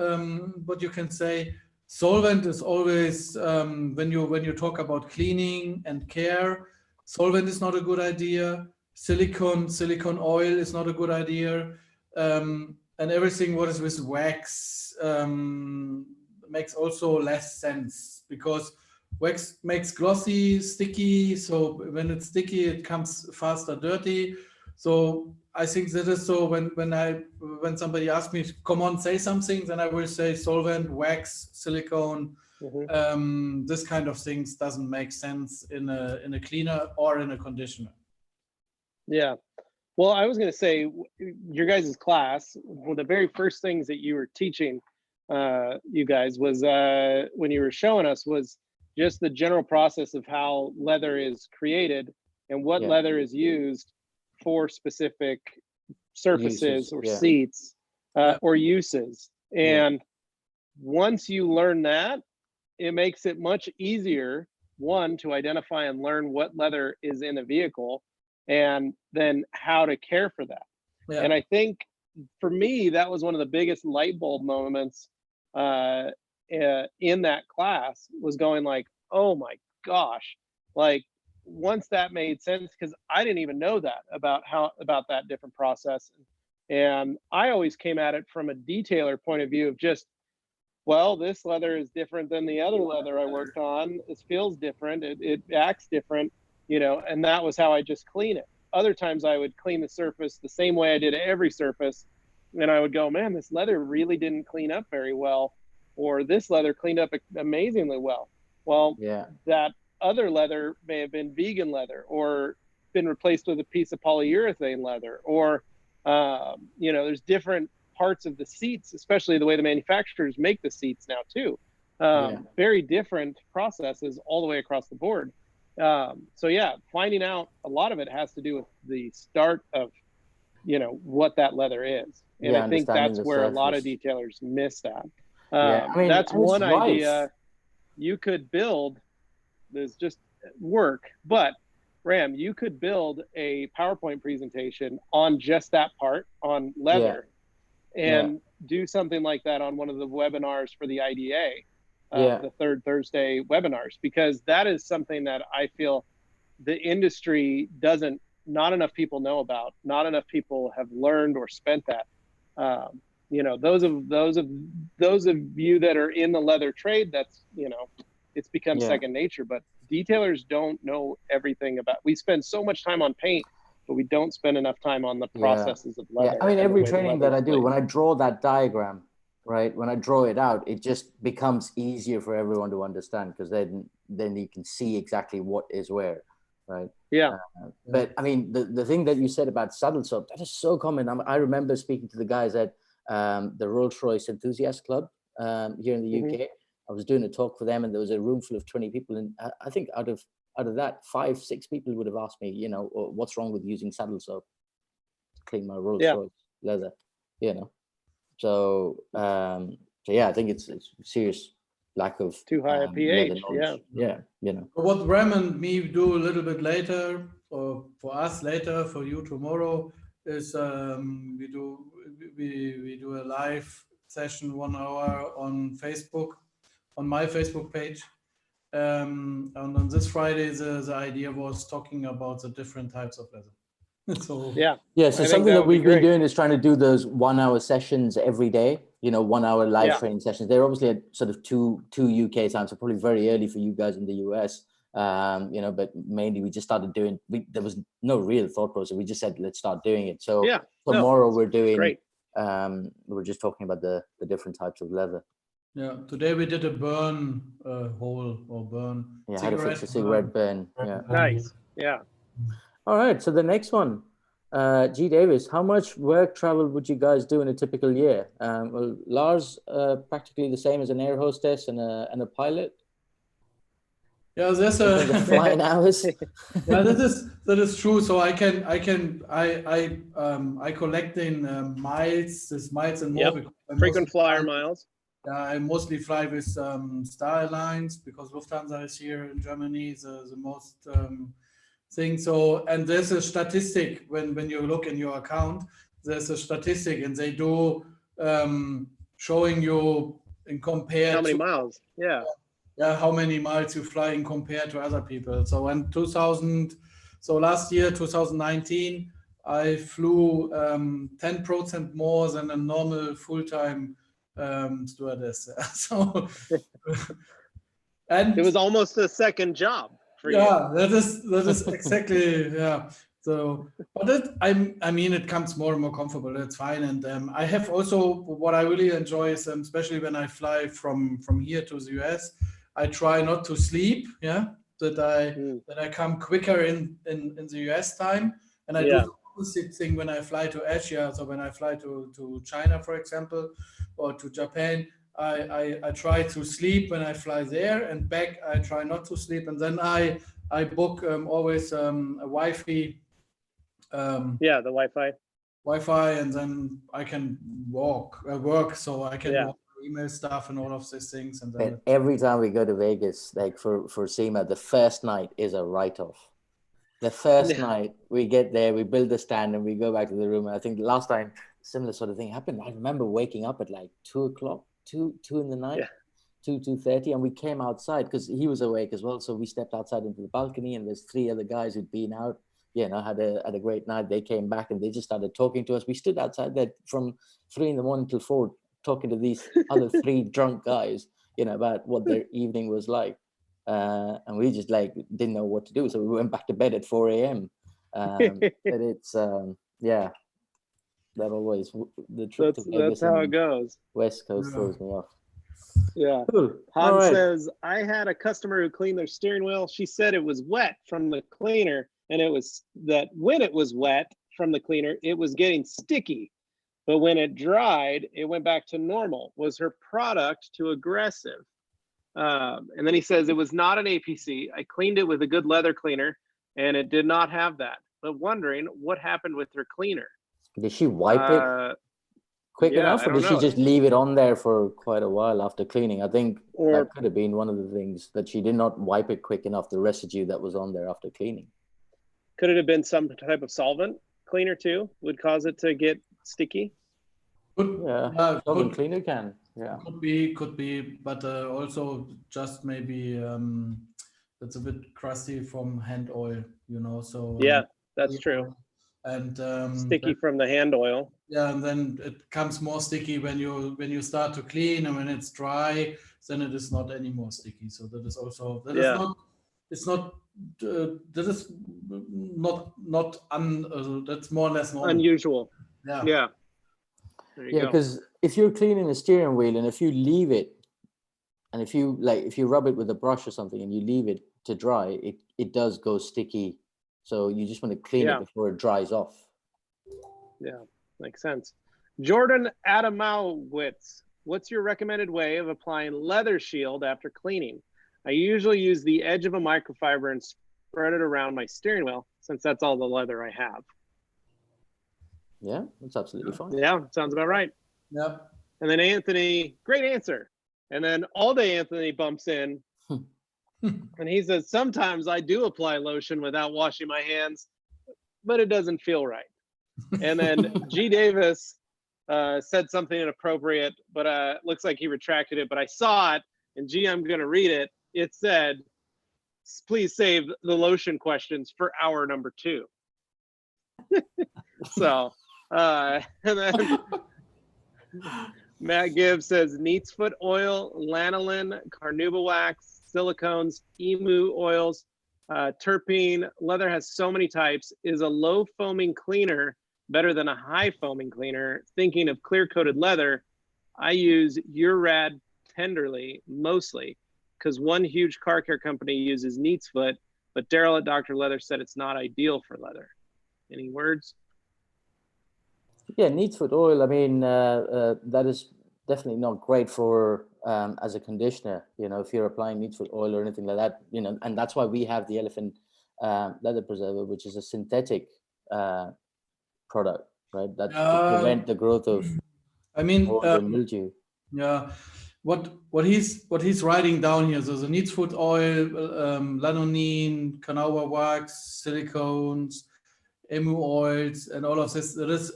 what you can say, solvent is always when you talk about cleaning and care, solvent is not a good idea. Silicone oil is not a good idea, and everything what is with wax makes also less sense, because wax makes glossy, sticky. So when it's sticky, it comes faster dirty. So I think that is so. When somebody asks me, come on, say something, then I will say solvent, wax, silicone. This kind of things doesn't make sense in a cleaner or in a conditioner. Yeah. Well, I was going to say, your guys' class, one of the very first things that you were teaching you guys was when you were showing us was just the general process of how leather is created and what leather is used for specific surfaces or seats or uses. And once you learn that, it makes it much easier, one, to identify and learn what leather is in a vehicle, and then how to care for that. And I think for me, that was one of the biggest light bulb moments in that class, was going like, oh my gosh, like once that made sense, because I didn't even know that about that different process. And I always came at it from a detailer point of view of just, well, this leather is different than the other leather I worked on. It feels different. It acts different, you know, and that was how I just clean it. Other times I would clean the surface the same way I did every surface. And I would go, man, this leather really didn't clean up very well. Or this leather cleaned up amazingly well. Well, that other leather may have been vegan leather or been replaced with a piece of polyurethane leather, or, you know, there's different parts of the seats, especially the way the manufacturers make the seats now too. Very different processes all the way across the board. So yeah, finding out a lot of it has to do with the start of, you know, what that leather is. And I think that's where a lot of detailers miss that. I mean, that's one idea you could build. There's just work, but Ram, you could build a PowerPoint presentation on just that part on leather and do something like that on one of the webinars for the IDA, the third Thursday webinars, because that is something that I feel the industry not enough people know about, not enough people have learned or spent that. You know, those of you that are in the leather trade, that's, you know, it's become second nature, but detailers don't know everything about. We spend so much time on paint, but we don't spend enough time on the processes of leather. I mean, every training that I do, when I draw that diagram, right, when I draw it out, it just becomes easier for everyone to understand, because then you can see exactly what is where, right? But I mean, the thing that you said about saddle soap, that is so common. I remember speaking to the guys at the Rolls-Royce Enthusiast Club here in the UK. I was doing a talk for them, and there was a room full of 20 people, and I think out of that, 5-6 people would have asked me, you know, what's wrong with using saddle soap to clean my Rolls-Royce leather, you know. So I think it's serious lack of too high a pH. You know. What Ram and me do a little bit later, or for us later, for you tomorrow, is we do a live session 1 hour on Facebook, on my Facebook page. And on this Friday, the idea was talking about the different types of leather. So so something that we've been doing is trying to do those 1 hour sessions every day, you know, 1 hour live training sessions. They're obviously at sort of two UK times, so probably very early for you guys in the US, you know, but mainly we just started doing, there was no real thought process. We just said, let's start doing it. So tomorrow we're doing, we're just talking about the different types of leather. Yeah, today we did a burn hole or burn. Yeah, how to fix a cigarette burn. Nice. Yeah. All right, so the next one, G. Davis, how much work travel would you guys do in a typical year? Well, Lars, practically the same as an air hostess and a pilot. Yeah, there's The flying hours. yeah, that is true. So I collecting miles, this miles and more. Yep. Because I Frequent mostly flyer fly, miles. I mostly fly with Star Alliance because Lufthansa is here in Germany, the most thing. So, and there's a statistic when you look in your account, there's a statistic, and they do showing you in compared How many to miles? Yeah. how many miles you flying compared to other people. So last year, 2019, I flew 10% more than a normal full-time stewardess. So, and It was almost a second job for you. yeah, that is exactly, yeah. So, but I mean, it comes more and more comfortable. It's fine. And I have also, what I really enjoy is, especially when I fly from here to the US, I try not to sleep. Yeah, that I come quicker in the US time, and I do the opposite thing when I fly to Asia. So when I fly to China, for example, or to Japan, I try to sleep when I fly there, and back I try not to sleep, and then I book always a Wi-Fi. Yeah, the Wi-Fi, and then I can work, so I can do email stuff and all of these things. And then every time we go to Vegas, like for SEMA, the first night is a write-off. The first night we get there, we build the stand, and we go back to the room. And I think the last time similar sort of thing happened, I remember waking up at like 2:00, 2 in the night, 2:30, and we came outside because he was awake as well. So we stepped outside into the balcony, and there's 3 other guys who'd been out, had a great night. They came back and they just started talking to us. We stood outside there from 3 in the morning till 4, talking to these other 3 drunk guys, about what their evening was like. And we just didn't know what to do. So we went back to bed at 4 a.m. But it's, that always, the trip to Vegas, that's how it goes. West Coast throws me off. Yeah. Cool. Han says, I had a customer who cleaned their steering wheel. She said it was wet from the cleaner, and it was that when it was wet from the cleaner, it was getting sticky. But when it dried, it went back to normal. Was her product too aggressive? And then he says, it was not an APC. I cleaned it with a good leather cleaner, and it did not have that. But wondering what happened with her cleaner. Did she wipe it quick enough, or did she just leave it on there for quite a while after cleaning? I think that could have been one of the things, that she did not wipe it quick enough, the residue that was on there after cleaning. Could it have been some type of solvent cleaner too? Would cause it to get sticky? Solvent cleaner can. Yeah, could be, but also just maybe it's a bit crusty from hand oil, So that's true. And sticky from the hand oil. Yeah, and then it comes more sticky when you start to clean, and when it's dry, then it is not any more sticky. So that is also that's more or less normal. Unusual. Yeah. Because if you're cleaning a steering wheel, and if you leave it, and if you rub it with a brush or something and you leave it to dry, it does go sticky. So you just want to clean it before it dries off. Yeah, makes sense. Jordan Adamowitz, what's your recommended way of applying leather shield after cleaning? I usually use the edge of a microfiber and spread it around my steering wheel, since that's all the leather I have. Yeah, that's absolutely fine. Yeah, sounds about right. Yeah. And then Anthony, great answer. And then all day Anthony bumps in and he says, sometimes I do apply lotion without washing my hands, but it doesn't feel right. And then G Davis said something inappropriate, but looks like he retracted it, but I saw it, and G, I'm going to read it. It said, please save the lotion questions for hour number 2. So, and then Matt Gibbs says neat's foot oil, lanolin, carnauba wax, silicones, emu oils, terpene. Leather has so many types. Is a low foaming cleaner better than a high foaming cleaner? Thinking of clear coated leather, I use Urad Tenderly mostly, because one huge car care company uses neat's foot, but Daryl at Dr. Leather said it's not ideal for leather. Any words? Yeah, neat's foot oil. I mean, that is definitely not great for as a conditioner, if you're applying neatfoot oil or anything like that, and that's why we have the elephant leather preserver, which is a synthetic product, right? That's to prevent the growth of mold or mildew. Yeah, what he's writing down here. So the neatfoot oil, lanolin, carnauba wax, silicones, emu oils, and all of this. There is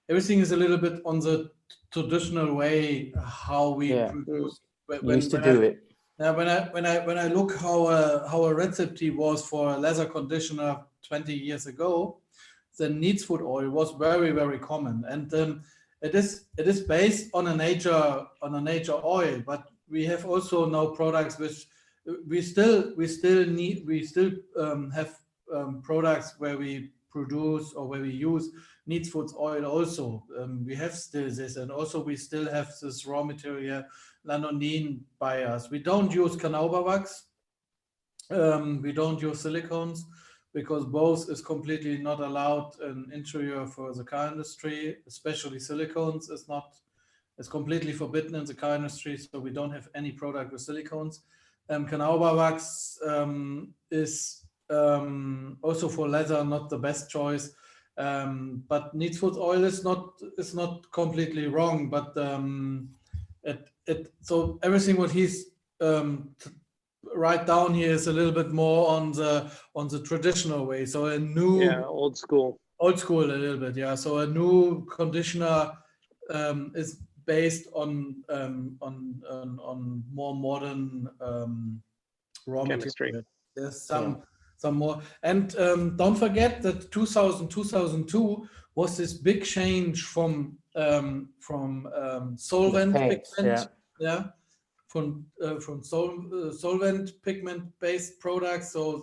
everything is a little bit on the traditional way how we produce. Used to do it. Yeah, when I look how a recipe was for a leather conditioner 20 years ago, the neatfoot oil was very, very common, and it is based on a nature oil, but we have also now products which we still have products where we produce or where we use neatfoot oil also. We have still this, and also we still have this raw material lanolin by us. We don't use carnauba wax. We don't use silicones because both is completely not allowed in interior for the car industry, especially silicones it's completely forbidden in the car industry, so we don't have any product with silicones. Carnauba wax is also for leather not the best choice, but neatfoot oil is not completely wrong, but so everything what he's write down here is a little bit more on the traditional way. So a new old school a little bit, yeah. So a new conditioner is based on more modern raw chemistry. material. There's some more, and don't forget that 2002 was this big change from solvent pigment, from solvent pigment based products. So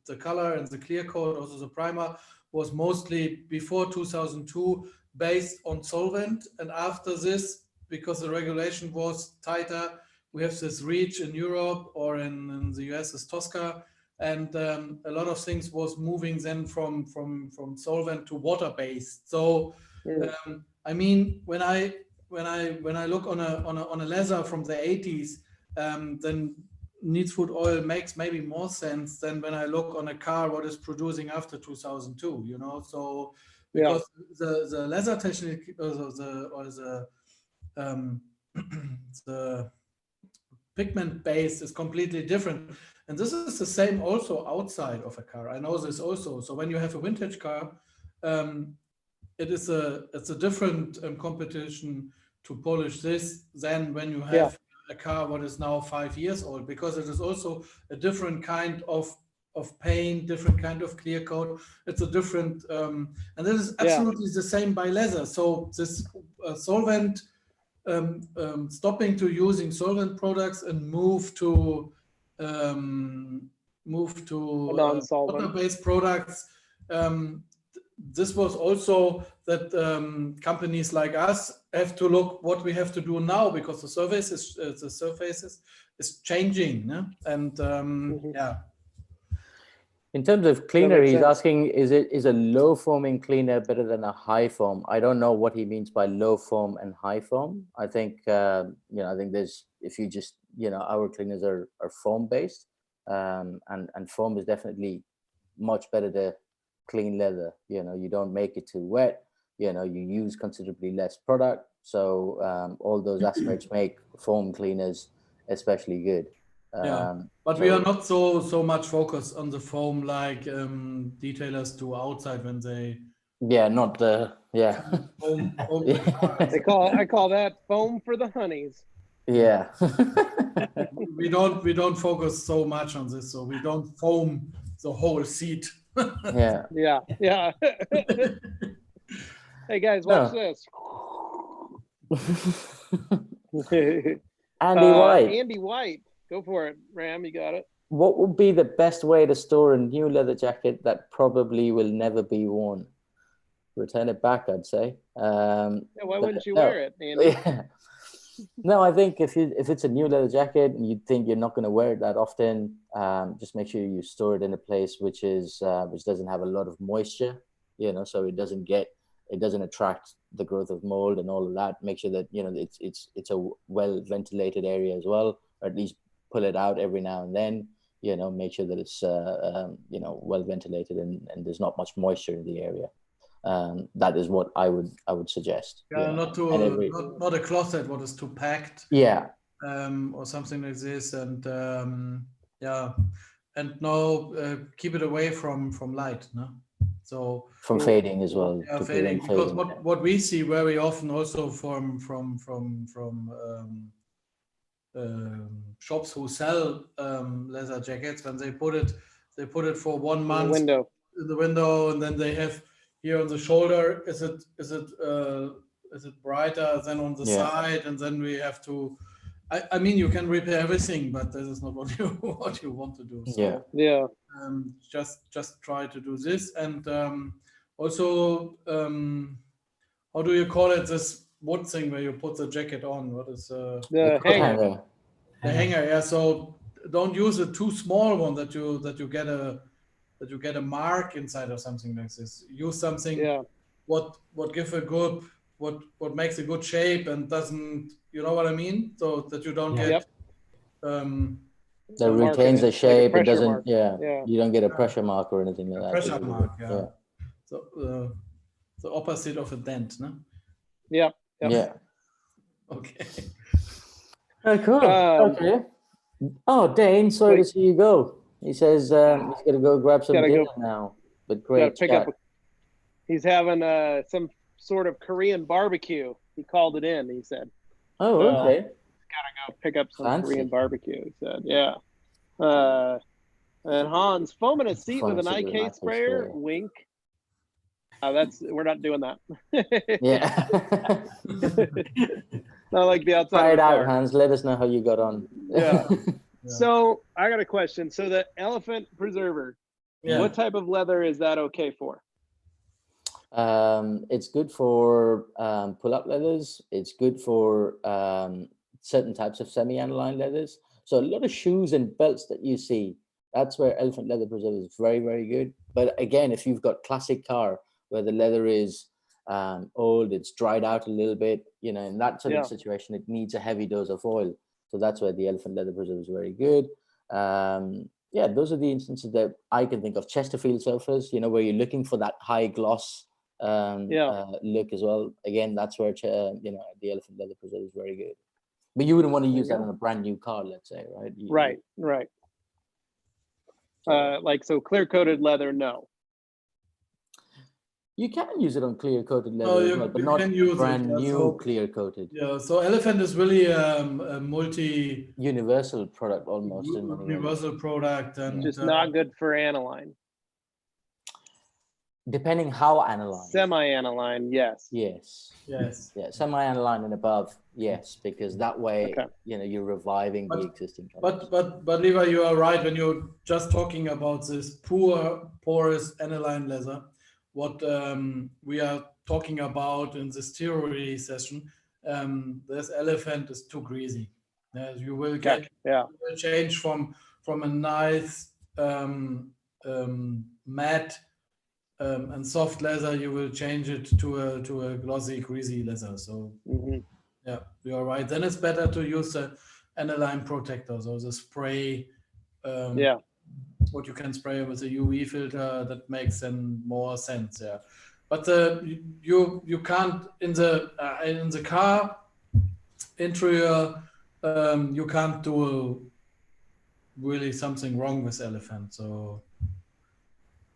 the color and the clear coat, also the primer, was mostly before 2002 based on solvent, and after this, because the regulation was tighter, we have this REACH in Europe, or in the US is TSCA, and a lot of things was moving then from solvent to water based. So I mean, when I look on a leather from the 80s, then neatfoot oil makes maybe more sense than when I look on a car what is producing after 2002. So because the leather technique the pigment base is completely different, and this is the same also outside of a car. I know this also. So when you have a vintage car, it's a different competition to polish this than when you have a car what is now 5 years old, because it is also a different kind of paint, different kind of clear coat. It's a different and this is absolutely the same by leather. So this solvent stopping to using solvent products and move to water-based products. This was also that companies like us have to look what we have to do now, because the surface is changing, and In terms of cleaner, he's asking, is a low foaming cleaner better than a high foam? I don't know what he means by low foam and high foam. I think I think there's, if you just our cleaners are foam based, and foam is definitely much better to clean leather. You don't make it too wet. You use considerably less product. So all those aspects make foam cleaners especially good. But we are not so much focused on the foam like detailers do outside when they foam. I call that foam for the honeys. we don't focus so much on this, so we don't foam the whole seat. Yeah. Hey guys, watch this. Andy White. Go for it, Ram. You got it. What would be the best way to store a new leather jacket that probably will never be worn? Return it back, I'd say. Why wouldn't you wear it, Andy? No, I think if it's a new leather jacket and you think you're not going to wear it that often, just make sure you store it in a place which doesn't have a lot of moisture, so it doesn't get it doesn't attract the growth of mold and all of that. Make sure that, you know, it's a well ventilated area as well, or at least pull it out every now and then. You know, make sure that it's you know, well ventilated and there's not much moisture in the area. That is what I would suggest. Yeah, not a closet what is too packed. Yeah. Or something like this, and yeah, and no, keep it away from light, no. So from fading as well. Yeah, fading, because what we see very often also from shops who sell leather jackets, when they put it for 1 month in the window, and then they have here on the shoulder, is it brighter than on the side, and then we have to. I mean, you can repair everything, but this is not what you want to do. So, just try to do this, and also, how do you call it? This wood thing where you put the jacket on. What is the hanger? The hanger. Yeah. So don't use a too small one that you get a mark inside or something like this. Use something what give a good what makes a good shape and doesn't, you know what I mean? So that you don't get that retains the shape. Like it doesn't you don't get a pressure mark or anything like that. Pressure mark, So the opposite of a dent, no? Yeah. Okay. Oh, cool. Okay. Oh, Dane, sorry to see you go. He says he's got to go grab some dinner now. But great chat. He's having some sort of Korean barbecue. He called it in, he said. Oh, okay. Gotta go pick up some Korean barbecue, he said. Yeah. And Hans, foaming a seat with an IK sprayer. Wink. We're not doing that. Yeah. Not like the outside. Try it out, Hans. Let us know how you got on. Yeah. So I got a question. So the elephant preserver, what type of leather is that okay for? It's good for pull-up leathers. It's good for certain types of semi-aniline leathers. So a lot of shoes and belts that you see, that's where elephant leather preserver is very, very good. But again, if you've got classic car where the leather is old, it's dried out a little bit, you know, in that sort of situation, it needs a heavy dose of oil. So that's where the elephant leather preserver is very good. Those are the instances that I can think of. Chesterfield sofas, you know, where you're looking for that high gloss look as well. Again, that's where you know, the elephant leather preserver is very good. But you wouldn't want to use that on a brand new car, let's say, right? Right. Like, so clear coated leather, no. You can use it on clear coated leather, but not brand new clear coated. Yeah, so elephant is really a universal product almost. Universal product, and just not good for aniline. Depending how aniline. Semi-aniline, yes. Yeah, semi-aniline and above, yes, because that way, you know, you're reviving the existing colors. But Levi, you are right when you're just talking about this porous aniline leather. What we are talking about in this theory session, this elephant is too greasy. You will get you will change from a nice matte and soft leather, you will change it to a glossy, greasy leather. So yeah, you are right. Then it's better to use the aniline protector, so the spray. What you can spray with a UV filter, that makes then more sense. Yeah, but you can't in the car interior. You can't do really something wrong with elephant. So.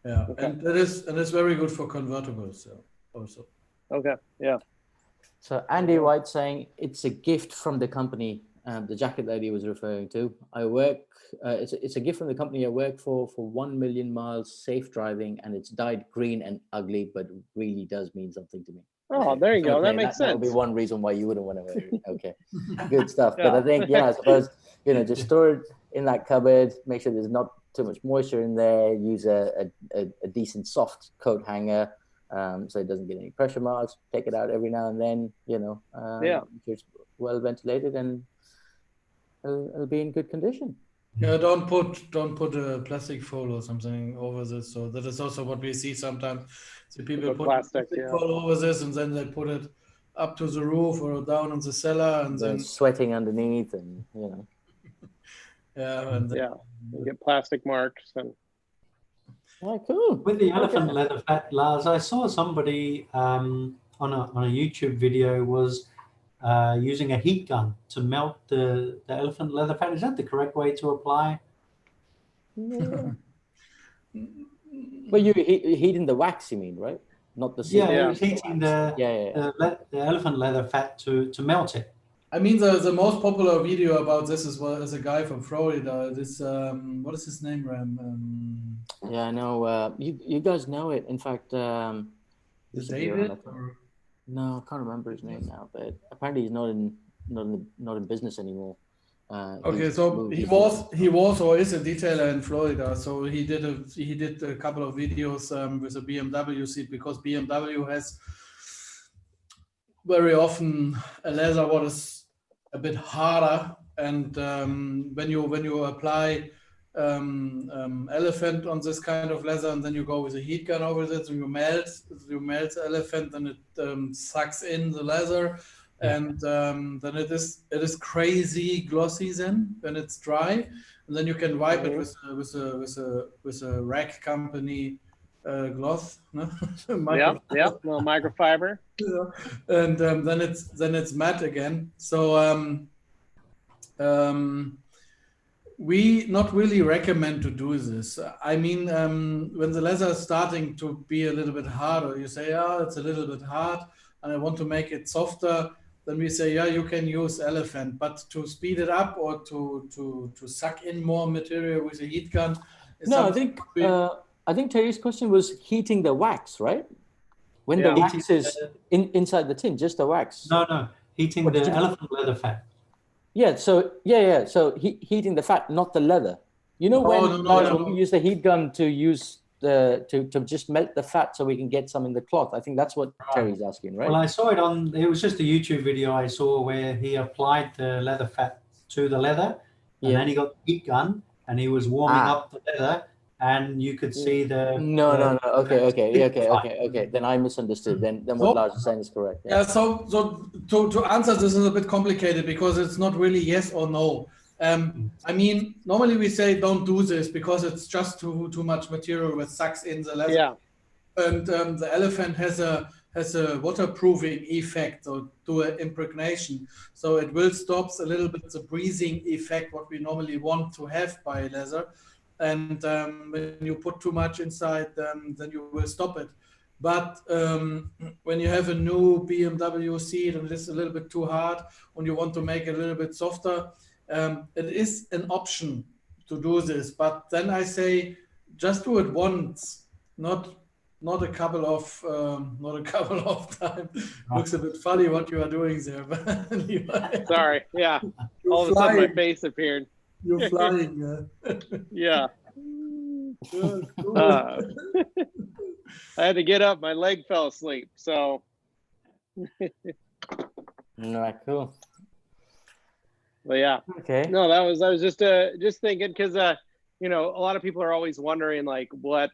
Yeah, and it's very good for convertibles also. Okay, yeah. So Andy White saying it's a gift from the company, the jacket that he was referring to. I work. It's a gift from the company I work for 1 million miles safe driving, and it's dyed green and ugly, but really does mean something to me. Oh, there you go. That makes sense. That would be one reason why you wouldn't want to wear it. Okay, good stuff. But I think, I suppose, you know, just store it in that cupboard. Make sure there's not too much moisture in there. Use a decent soft coat hanger, so it doesn't get any pressure marks. Take it out every now and then. You know, it's well ventilated and it'll be in good condition. Yeah, don't put a plastic foil or something over this. So that is also what we see sometimes. So people put a plastic, plastic foil over this, and then they put it up to the roof or down in the cellar, and They're then sweating underneath, and yeah, and then, you get plastic marks and. Oh, cool. With the elephant leather fat, Lars, I saw somebody on a YouTube video was using a heat gun to melt the elephant leather fat. Is that the correct way to apply? Well, you heating the wax, you mean, right? Not the seed. Yeah, it was heating the elephant leather fat to melt it. I mean, the most popular video about this is a guy from Florida. This what is his name, Ram? Yeah, I know. You guys know it. In fact, Is it David? No, I can't remember his name now. But apparently, he's not in business anymore. Okay, so he was or is a detailer in Florida. So he did a couple of videos with a BMW seat, because BMW has very often a leather what is a bit harder, and when you apply elephant on this kind of leather, and then you go with a heat gun over it, and you melt the elephant, and it sucks in the leather, and then it is crazy glossy then when it's dry, and then you can wipe it with a rack company cloth, no? Microfiber. Yeah. And then it's matte again. So we not really recommend to do this. I mean, when the leather is starting to be a little bit harder, you say, it's a little bit hard, and I want to make it softer. Then we say, you can use elephant, but to speed it up or to suck in more material with a heat gun. No, I think Terry's question was heating the wax, right? When the wax is inside the tin, just the wax. No, heating the elephant leather fat. Yeah, so so heating the fat, not the leather. You know, when we use the heat gun to use to just melt the fat so we can get some in the cloth. I think that's what Terry's asking, right? Well, I saw it was just a YouTube video I saw where he applied the leather fat to the leather, and then he got the heat gun and he was warming up the leather, and you could see the no. Okay. Then I misunderstood. Then what Lars is saying is correct. Yeah. So to answer this is a bit complicated, because it's not really yes or no. I mean, normally we say don't do this because it's just too much material that sucks in the leather. Yeah. And the elephant has a waterproofing effect, so do an impregnation. So it will stop a little bit the breathing effect what we normally want to have by leather. And when you put too much inside, then you will stop it. But when you have a new BMW seat and it's a little bit too hard, and you want to make it a little bit softer, it is an option to do this. But then I say, just do it once, not a couple of times. Looks a bit funny what you are doing there. But sorry, yeah. All of a sudden my face appeared. You're flying. Yeah. Cool. I had to get up. My leg fell asleep. So. No, cool. Well, yeah. Okay. No, I was just thinking, because a lot of people are always wondering like what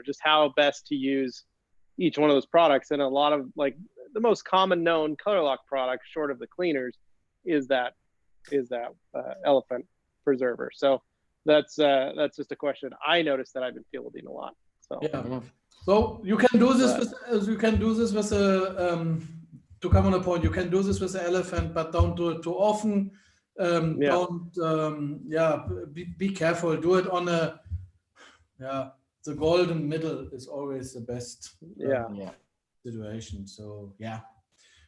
just how best to use each one of those products, and a lot of like the most common known color lock product, short of the cleaners, is that elephant preserver. So that's just a question I noticed that I've been fielding a lot. So yeah. So you can do this with a to come on a point. You can do this with the elephant, but don't do it too often. Be careful. Do it on the golden middle is always the best situation. So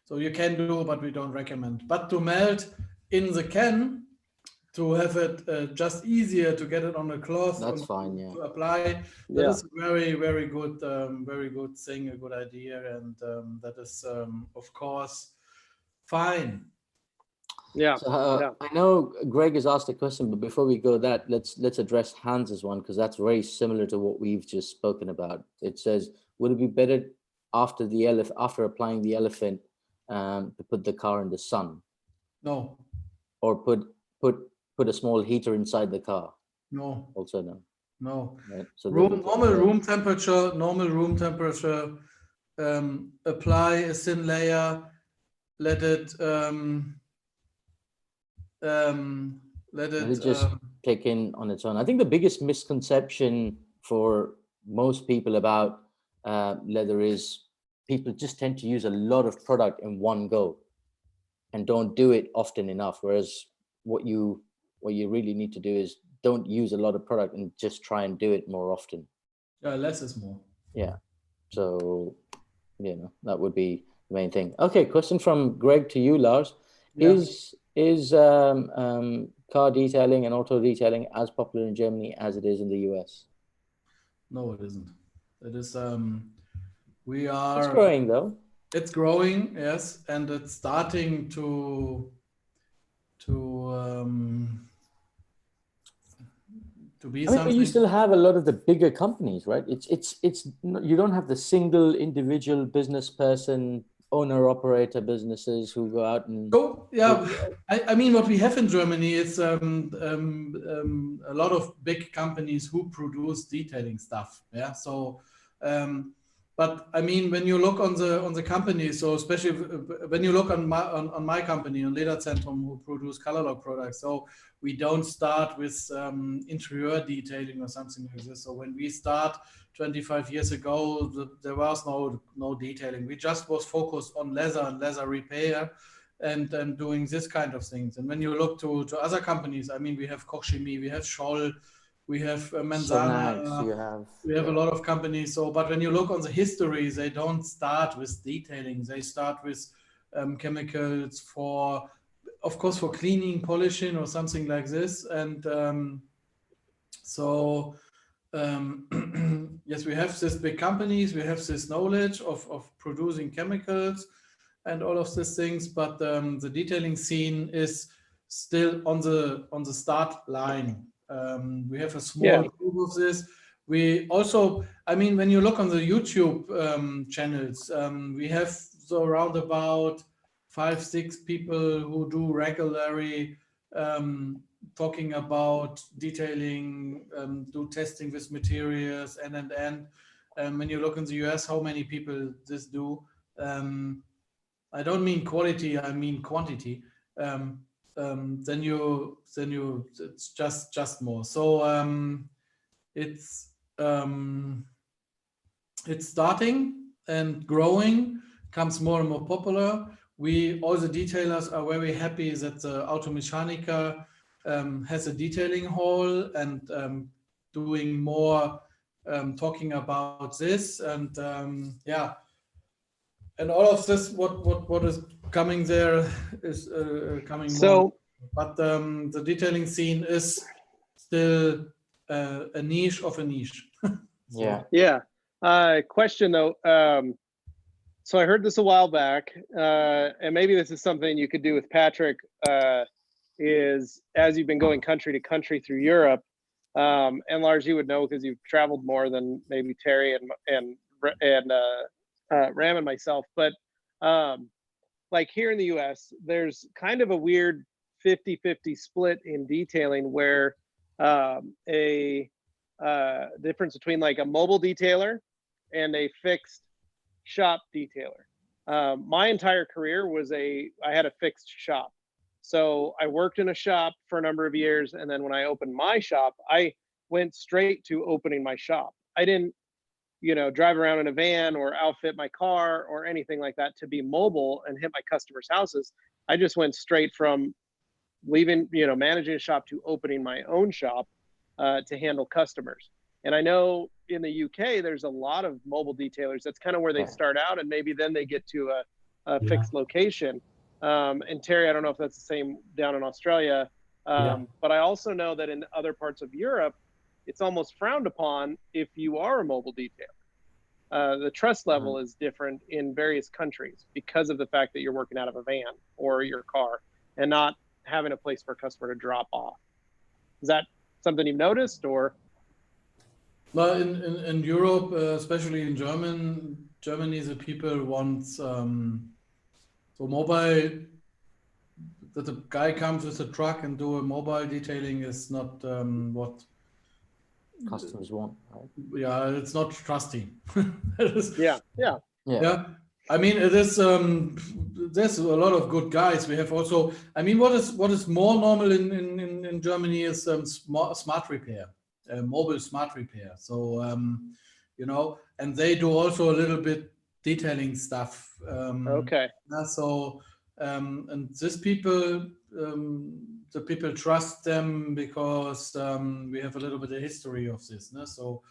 so you can do, but we don't recommend. But to melt in the can, to have it just easier to get it on a cloth, that's fine. To apply, that is a very, very good thing, a good idea, and that is of course fine. Yeah. So, I know Greg has asked a question, but before we go let's address Hans's one, because that's very similar to what we've just spoken about. It says, would it be better after applying the elephant to put the car in the sun? No. Or put put a small heater inside the car? No. Also no. No. Right? So Normal room temperature. Apply a thin layer. Let it just kick in on its own. I think the biggest misconception for most people about leather is people just tend to use a lot of product in one go and don't do it often enough. Whereas what you really need to do is don't use a lot of product and just try and do it more often. Less is more. Yeah. So, that would be the main thing. Okay. Question from Greg to you, Lars. Yeah. Is car detailing and auto detailing as popular in Germany as it is in the US? No, it isn't. It is. It's growing though. It's growing, yes, and it's starting to be something. But you still have a lot of the bigger companies, right? It's you don't have the single individual business person, owner operator businesses who go out and. Oh yeah, I mean what we have in Germany is a lot of big companies who produce detailing stuff. Yeah, so. But I mean, when you look on the company, so especially when you look on my company, on Lederzentrum, who produce color lock products, so we don't start with interior detailing or something like this. So when we start 25 years ago, there was no detailing. We just was focused on leather and leather repair, and doing this kind of things. And when you look to other companies, I mean, we have Koch Chemie, we have Scholl. We have Manzana, we have a lot of companies. So, but when you look on the history, they don't start with detailing. They start with chemicals of course, for cleaning, polishing, or something like this. And yes, we have these big companies. We have this knowledge of producing chemicals and all of these things. But the detailing scene is still on the start line. We have a small group of this. We also, I mean, when you look on the YouTube channels, we have around about 5-6 people who do regularly talking about detailing, do testing with materials, and when you look in the US, how many people this do? I don't mean quality, I mean quantity. Then it's just more. So it's starting and growing, comes more and more popular. All the detailers are very happy that the Automechanika has a detailing hall and doing more talking about this, and and all of this what is coming there is coming more. But the detailing scene is still a niche of a niche. Question though. So I heard this a while back, and maybe this is something you could do with Patrick, is as you've been going country to country through Europe, and Lars, you would know because you've traveled more than maybe Terry and Ram and myself, but like here in the US, there's kind of a weird 50-50 split in detailing where a difference between like a mobile detailer and a fixed shop detailer. My entire career I had a fixed shop. So I worked in a shop for a number of years. And then when I opened my shop, I went straight to opening my shop. I didn't, drive around in a van or outfit my car or anything like that to be mobile and hit my customers' houses. I just went straight from leaving, managing a shop to opening my own shop to handle customers. And I know in the UK, there's a lot of mobile detailers. That's kind of where they start out, and maybe then they get to a fixed location. And Terry, I don't know if that's the same down in Australia, but I also know that in other parts of Europe, it's almost frowned upon if you are a mobile detailer. The trust level is different in various countries because of the fact that you're working out of a van or your car and not having a place for a customer to drop off. Is that something you've noticed, or? Well, in Europe, especially in Germany, the people want so mobile. that the guy comes with a truck and do a mobile detailing is not what customers want, right? Yeah, it's not trusty. Yeah. I mean, it is. There's a lot of good guys. We have also. I mean, what is more normal in Germany is smart repair, mobile smart repair. So and they do also a little bit detailing stuff. Okay. So and these people, the people trust them because we have a little bit of history of this. So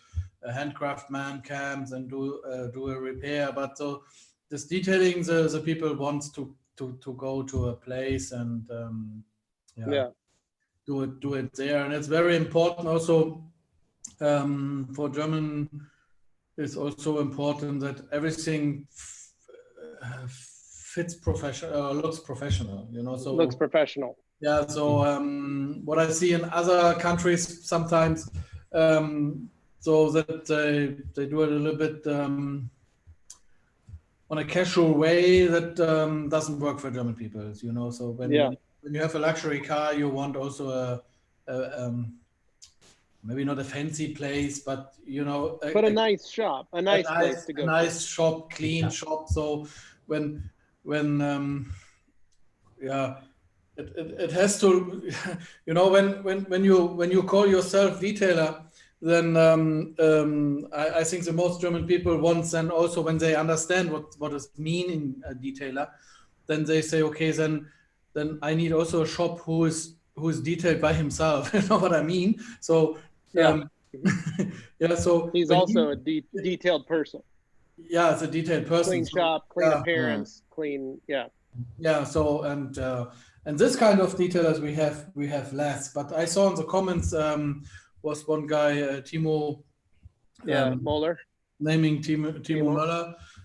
a handcraft man comes and do a repair, but so this detailing, the people wants to go to a place and do it there, and it's very important also for German. It's also important that everything fits professional, looks professional. So looks professional. Yeah. So what I see in other countries sometimes, so that they do it a little bit on a casual way that doesn't work for German people. So when you have a luxury car, you want also a maybe not a fancy place, but a nice shop, a nice place to go. A nice shop, clean shop. So when it has to, when you call yourself detailer, then I think the most German people want, then also when they understand what is meaning a detailer, then they say, okay, then I need also a shop who is detailed by himself. You know what I mean? So so he's also a detailed person. Yeah, it's a detailed person. Clean shop, clean appearance, clean. Yeah. So and this kind of detailers we have less. But I saw in the comments was one guy, Timo. Moeller. Naming Timo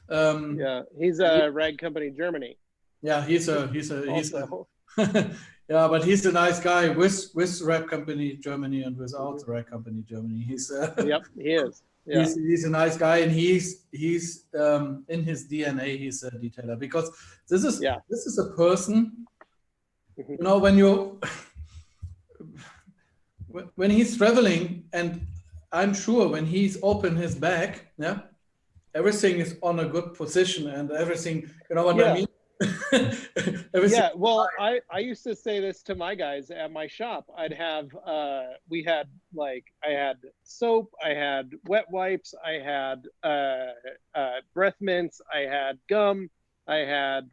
Möller. He's a rag company Germany. Yeah, he's a yeah, but he's a nice guy with rag company Germany and without the rag company Germany. He's he is. Yeah. He's a nice guy, and he's in his DNA he's a detailer, because this is a person, when he's traveling, and I'm sure when he's open his bag, everything is on a good position and everything, I mean? Well, I used to say this to my guys at my shop. I'd have I had soap, I had wet wipes, I had breath mints, I had gum, I had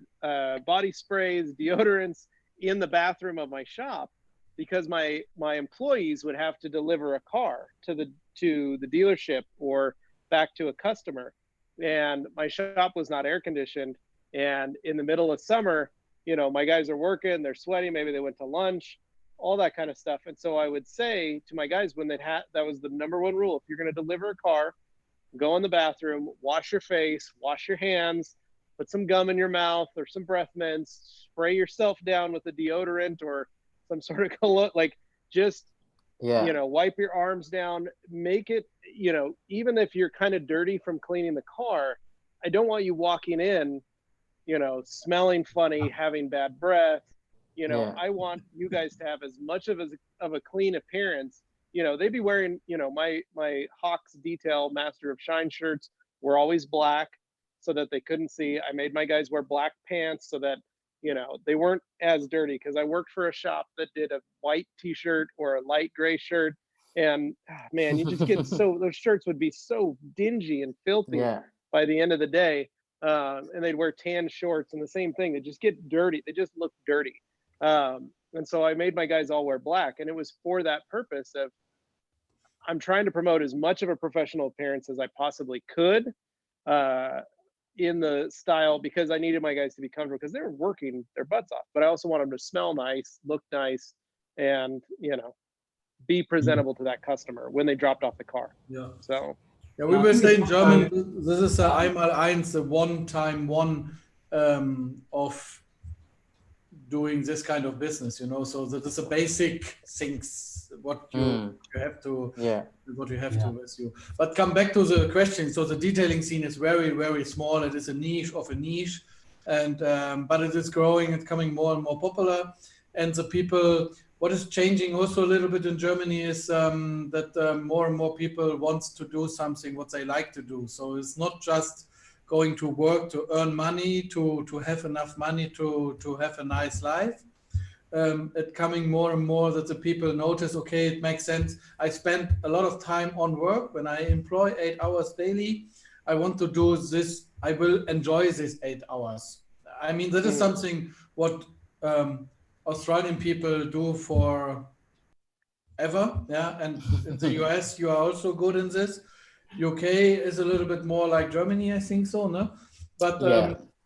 body sprays, deodorants in the bathroom of my shop, because my employees would have to deliver a car to the dealership or back to a customer, and my shop was not air conditioned. And in the middle of summer, my guys are working, they're sweating, maybe they went to lunch, all that kind of stuff. And so I would say to my guys, when that was the number one rule: if you're going to deliver a car, go in the bathroom, wash your face, wash your hands, put some gum in your mouth or some breath mints, spray yourself down with a deodorant or some sort of cologne, wipe your arms down, make it, even if you're kind of dirty from cleaning the car, I don't want you walking in, smelling funny, having bad breath. I want you guys to have as much of a clean appearance. They'd be wearing, my Hawks Detail Master of Shine shirts were always black so that they couldn't see. I made my guys wear black pants so that, they weren't as dirty, because I worked for a shop that did a white t-shirt or a light gray shirt. And man, you just get those shirts would be so dingy and filthy by the end of the day. And they'd wear tan shorts, and the same thing. They just get dirty. They just look dirty. And so I made my guys all wear black, and it was for that purpose of, I'm trying to promote as much of a professional appearance as I possibly could in the style, because I needed my guys to be comfortable, because they were working their butts off, but I also want them to smell nice, look nice, and, be presentable to that customer when they dropped off the car. Yeah. So. Yeah, we will say in German, this is a einmal eins, the one time one of doing this kind of business, so that is a basic things what you have to with you. But come back to the question. So the detailing scene is very, very small. It is a niche of a niche. and but it is growing. It's coming more and more popular, and the people. What is changing also a little bit in Germany is that more and more people want to do something what they like to do. So it's not just going to work to earn money, to have enough money to have a nice life. It coming more and more that the people notice, okay, it makes sense. I spend a lot of time on work. When I employ 8 hours daily, I want to do this. I will enjoy these 8 hours. I mean, that is something what Australian people do for ever, yeah. And in the US, you are also good in this. UK is a little bit more like Germany, I think so, no? But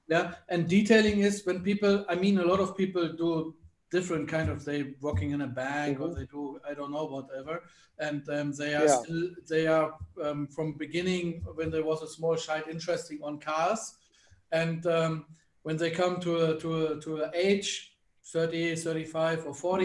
yeah, and detailing is when people, I mean, a lot of people do different kind of, they working in a bank or they do, I don't know, whatever. And they are still, they are from beginning when there was a small child interesting on cars. And when they come to an age, 30, 35 or 40,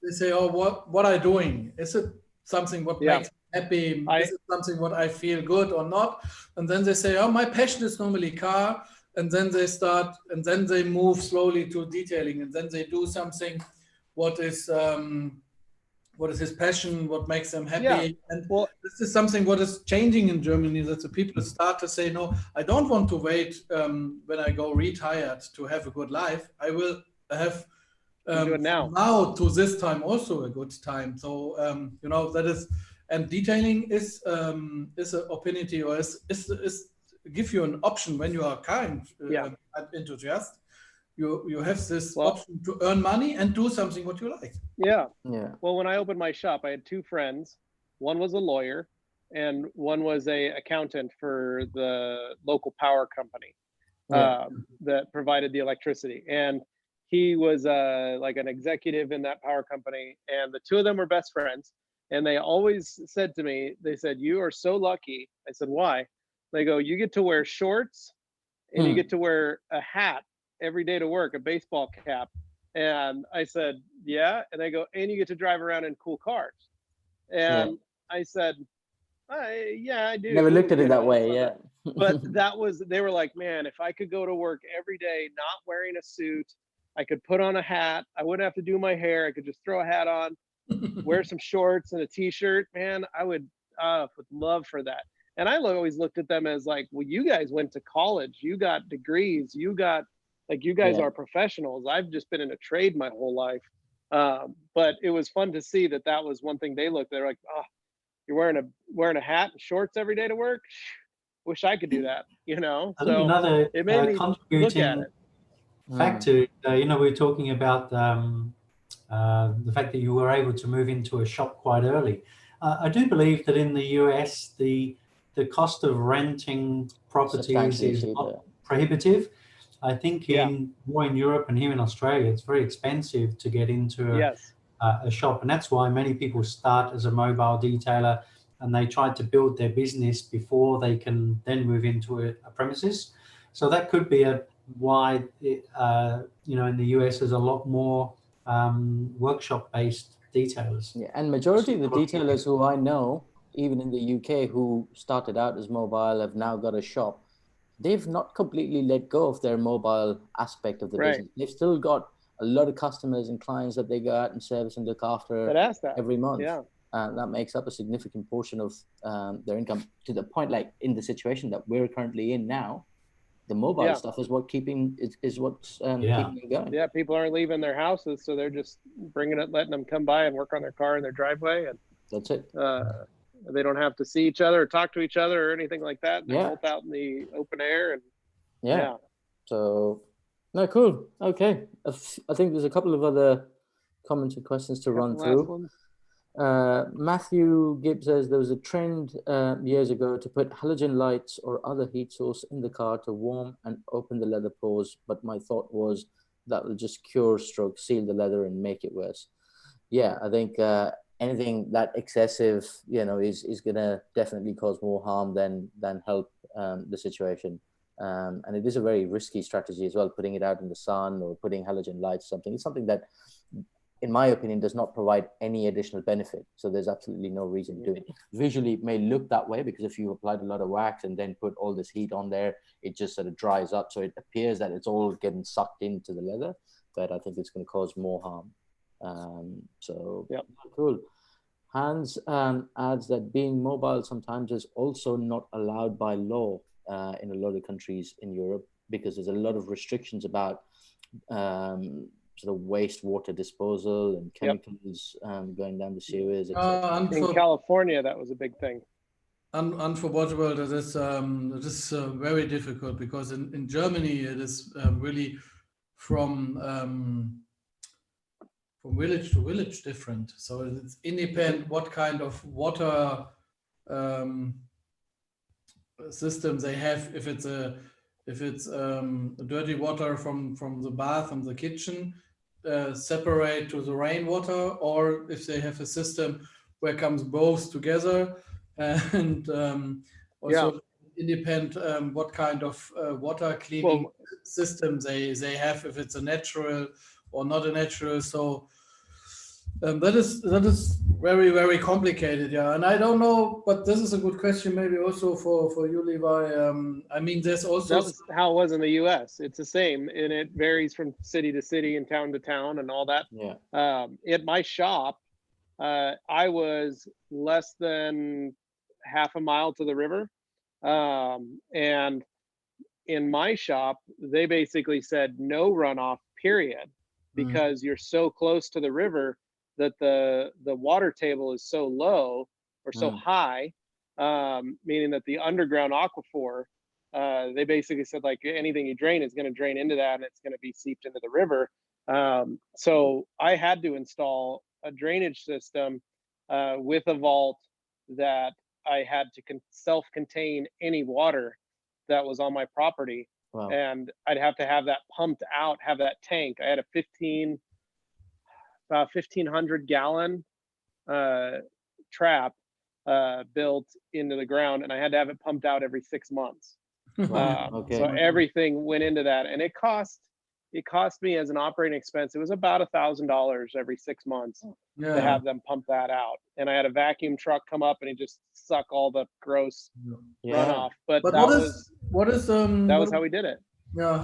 they say, oh, what are you doing? Is it something what makes me happy? Is it something what I feel good or not? And then they say, oh, my passion is normally car. And then they start, and then they move slowly to detailing. And then they do something what is his passion, what makes them happy. Yeah. And this is something what is changing in Germany, that the people start to say, no, I don't want to wait when I go retired to have a good life. I will have do it now to this time also a good time. So you know, that is, and detailing is an opportunity, or is give you an option when you are car enthusiast. You have this option to earn money and do something what you like. Yeah. Well, when I opened my shop, I had 2 friends. One was a lawyer and one was a accountant for the local power company that provided the electricity. And he was like an executive in that power company, and the 2 of them were best friends. And they always said to me, they said, you are so lucky. I said, why? They go, you get to wear shorts and you get to wear a hat every day to work, a baseball cap. And I said, yeah. And they go, and you get to drive around in cool cars. And I said, yeah, I do. Never looked at it that way, But that was, they were like, man, if I could go to work every day not wearing a suit, I could put on a hat, I wouldn't have to do my hair, I could just throw a hat on, wear some shorts and a t-shirt, man, I would love for that. And I always looked at them as like, well, you guys went to college, you got degrees, you got, like, you guys are professionals. I've just been in a trade my whole life. But it was fun to see that that was one thing they looked, they're like, oh, you're wearing a hat and shorts every day to work? Wish I could do that, you know? I think another it made me contributing look at it. factor, you know, we were talking about the fact that you were able to move into a shop quite early. I do believe that in the US, the cost of renting properties is not prohibitive. I think more in Europe and here in Australia, it's very expensive to get into a shop. And that's why many people start as a mobile detailer and they try to build their business before they can then move into a premises. So that could be why, you know, in the US, there's a lot more workshop-based detailers. Yeah, and majority of the detailers who I know, even in the UK, who started out as mobile, have now got a shop. They've not completely let go of their mobile aspect of the business. They've still got a lot of customers and clients that they go out and service and look after every month. That makes up a significant portion of their income, to the point, like in the situation that we're currently in now, the mobile stuff is what's keeping them going. Yeah, people aren't leaving their houses, so they're just letting them come by and work on their car in their driveway, and that's it. They don't have to see each other or talk to each other or anything like that. They're both out in the open air, and So, no, cool. Okay, I think there's a couple of other comments and questions to run through. Matthew Gibbs says there was a trend years ago to put halogen lights or other heat source in the car to warm and open the leather pores, but my thought was that will just cure stroke seal the leather and make it worse. Yeah, I think anything that excessive, you know, is gonna definitely cause more harm than help the situation. And it is a very risky strategy as well, putting it out in the sun or putting halogen lights, something. It's something that in my opinion, does not provide any additional benefit. So there's absolutely no reason to do it. Visually, it may look that way because if you applied a lot of wax and then put all this heat on there, it just sort of dries up. So it appears that it's all getting sucked into the leather, but I think it's going to cause more harm. So yep. Cool. Hans adds that being mobile sometimes is also not allowed by law in a lot of countries in Europe because there's a lot of restrictions about sort of wastewater disposal and chemicals going down the sewers. In California, that was a big thing. Unfortunately, it is very difficult because in Germany it is really from village to village different. So it's independent what kind of water system they have. If it's dirty water from the bath and the kitchen, separate to the rainwater, or if they have a system where comes both together, and also independent what kind of water cleaning system they have, if it's a natural or not a natural. So that is very, very complicated, and I don't know, but this is a good question maybe also for you, Levi. I mean, there's also that was how it was in the U.S. It's the same, and it varies from city to city and town to town and all that. At my shop, I was less than half a mile to the river, and in my shop, they basically said no runoff, period, because you're so close to the river that the water table is so low or so high, meaning that the underground aquifer, they basically said like anything you drain is going to drain into that and it's going to be seeped into the river. So I had to install a drainage system with a vault that I had to self-contain any water that was on my property. Wow. And I'd have to have that pumped out, have that tank. I had a about 1,500 gallon trap built into the ground, and I had to have it pumped out every 6 months. So everything went into that, and it cost me as an operating expense. It was about $1,000 every 6 months to have them pump that out. And I had a vacuum truck come up and it just suck all the gross runoff. But that was how we did it. Yeah,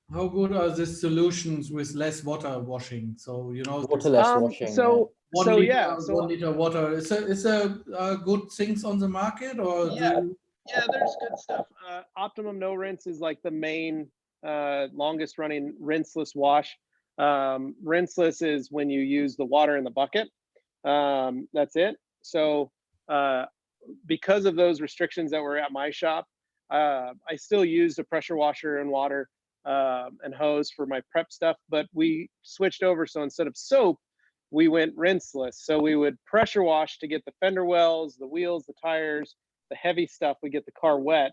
how good are these solutions with less water washing? So waterless washing. So 1 liter water. Is there good things on the market, or there's good stuff. Optimum No Rinse is like the main longest running rinseless wash. Rinseless is when you use the water in the bucket. That's it. So because of those restrictions that were at my shop, I still used a pressure washer and water and hose for my prep stuff, but we switched over. So instead of soap, we went rinseless. So we would pressure wash to get the fender wells, the wheels, the tires, the heavy stuff. We get the car wet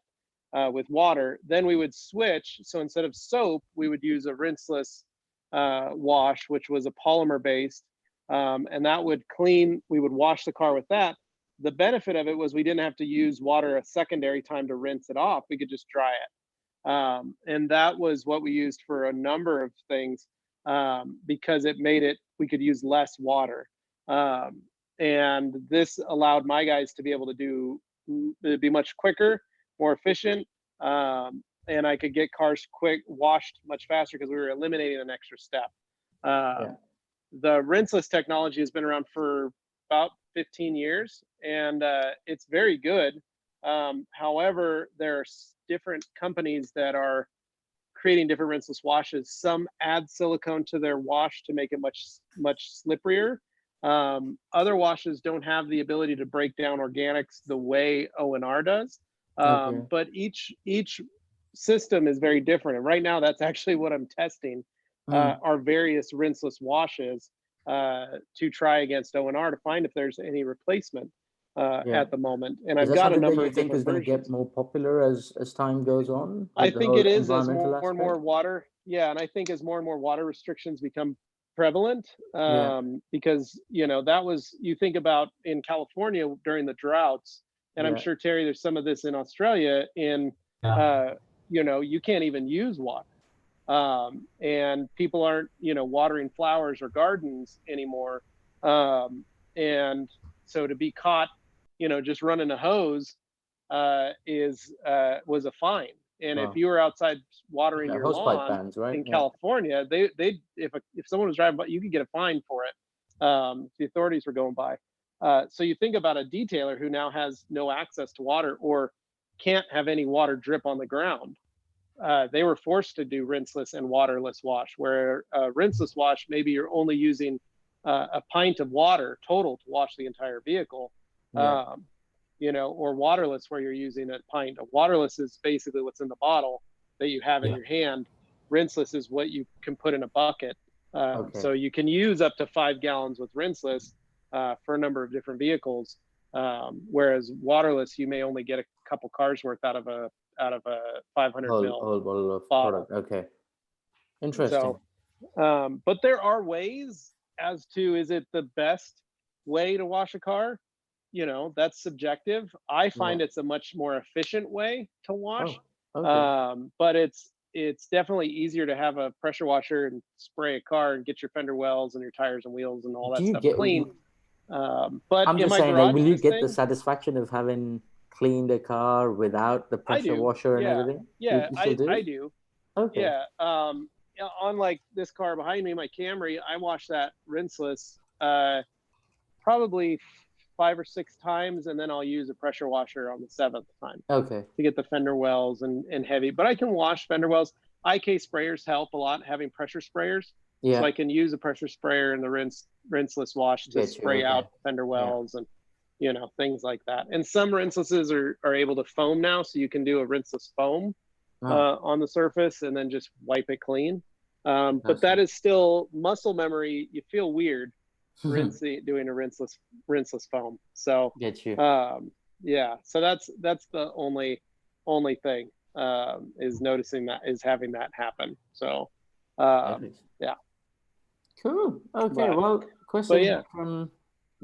with water. Then we would switch. So instead of soap, we would use a rinseless wash, which was a polymer based, and that would clean. We would wash the car with that. The benefit of it was we didn't have to use water a secondary time to rinse it off. We could just dry it. And that was what we used for a number of things, because it made it, we could use less water. And this allowed my guys to be able to be much quicker, more efficient. And I could get cars washed much faster because we were eliminating an extra step. The rinseless technology has been around for about 15 years, and it's very good. However, there are different companies that are creating different rinseless washes. Some add silicone to their wash to make it much slipperier. Other washes don't have the ability to break down organics the way O&R does. But each system is very different. And right now, that's actually what I'm testing, are various rinseless washes to try against O&R to find if there's any replacement at the moment. And I've got a number of different versions. Is going to get more popular as time goes on? I think it is, as more and more water. Yeah, and I think as more and more water restrictions become prevalent, because that was, you think about in California during the droughts, and I'm sure, Terry, there's some of this in Australia. You can't even use water. and people aren't, watering flowers or gardens anymore. And so to be caught, just running a hose was a fine. And if you were outside watering your lawn bans, right? in California, if someone was driving by, you could get a fine for it. The authorities were going by. So you think about a detailer who now has no access to water or can't have any water drip on the ground. They were forced to do rinseless and waterless wash, where rinseless wash, maybe you're only using a pint of water total to wash the entire vehicle. Or waterless, where you're using a pint. Waterless is basically what's in the bottle that you have in your hand. Rinseless is what you can put in a bucket. So you can use up to 5 gallons with rinseless for a number of different vehicles. Whereas waterless, you may only get a couple cars worth out of a 500 ml whole bottle of bottle. product. Okay, interesting. So, but there are ways as to, is it the best way to wash a car? That's subjective. I find it's a much more efficient way to wash. But it's definitely easier to have a pressure washer and spray a car and get your fender wells and your tires and wheels and all that stuff clean. But I'm just saying, will you get the satisfaction of having cleaned a car without the pressure washer and everything? Yeah, I do. Okay. Yeah. On like this car behind me, my Camry, I wash that rinseless probably 5 or 6 times, and then I'll use a pressure washer on the 7th time. Okay. To get the fender wells and heavy. But I can wash fender wells. IK sprayers help a lot, having pressure sprayers. Yeah. So I can use a pressure sprayer and the rinseless wash to spray out fender wells and things like that. And some rinselesses are able to foam now, so you can do a rinseless foam on the surface and then just wipe it clean. But that is still muscle memory. You feel weird doing a rinseless foam. So get you. So that's the only thing is noticing that, is having that happen. So yeah. Cool. Okay. Well, question from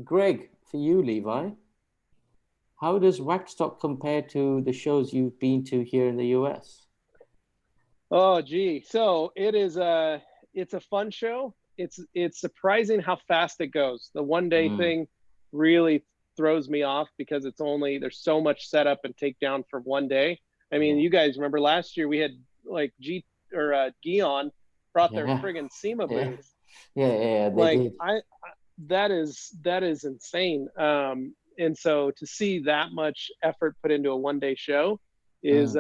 Greg for you, Levi. How does Waxstock compare to the shows you've been to here in the US? Oh, gee. So it's a fun show. It's surprising how fast it goes. The one day thing really throws me off because there's so much setup and takedown for one day. I mean, you guys remember last year we had like Gion brought their friggin' SEMA booth. Yeah, they did. That is insane. And so to see that much effort put into a one-day show is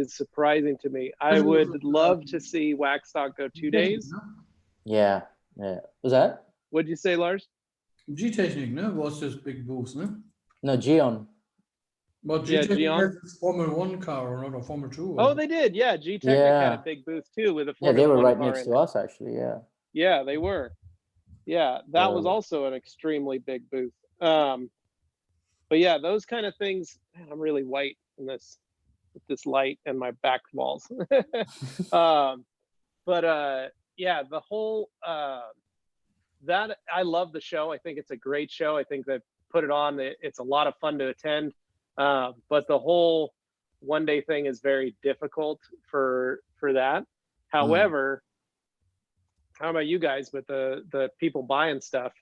surprising to me. I would love to see Waxstock go 2 days. Yeah. Was that? What'd you say, Lars? G-Technik, ne? Was this big booth, ne? No, Gion. But G-Technik has a Formula 1 car, or not a Formula 2. Oh, they did. Yeah, G-Technik had a big booth too with a Formula 1 car. Yeah, they were right next to us, actually. Yeah. Yeah, they were. Yeah, that was also an extremely big booth. But yeah, those kind of things. Man, I'm really white in this with this light and my back walls. Yeah, the whole that I love the show. I think it's a great show. I think that put it on. It's a lot of fun to attend. But the whole one day thing is very difficult for that. However, how about you guys with the people buying stuff?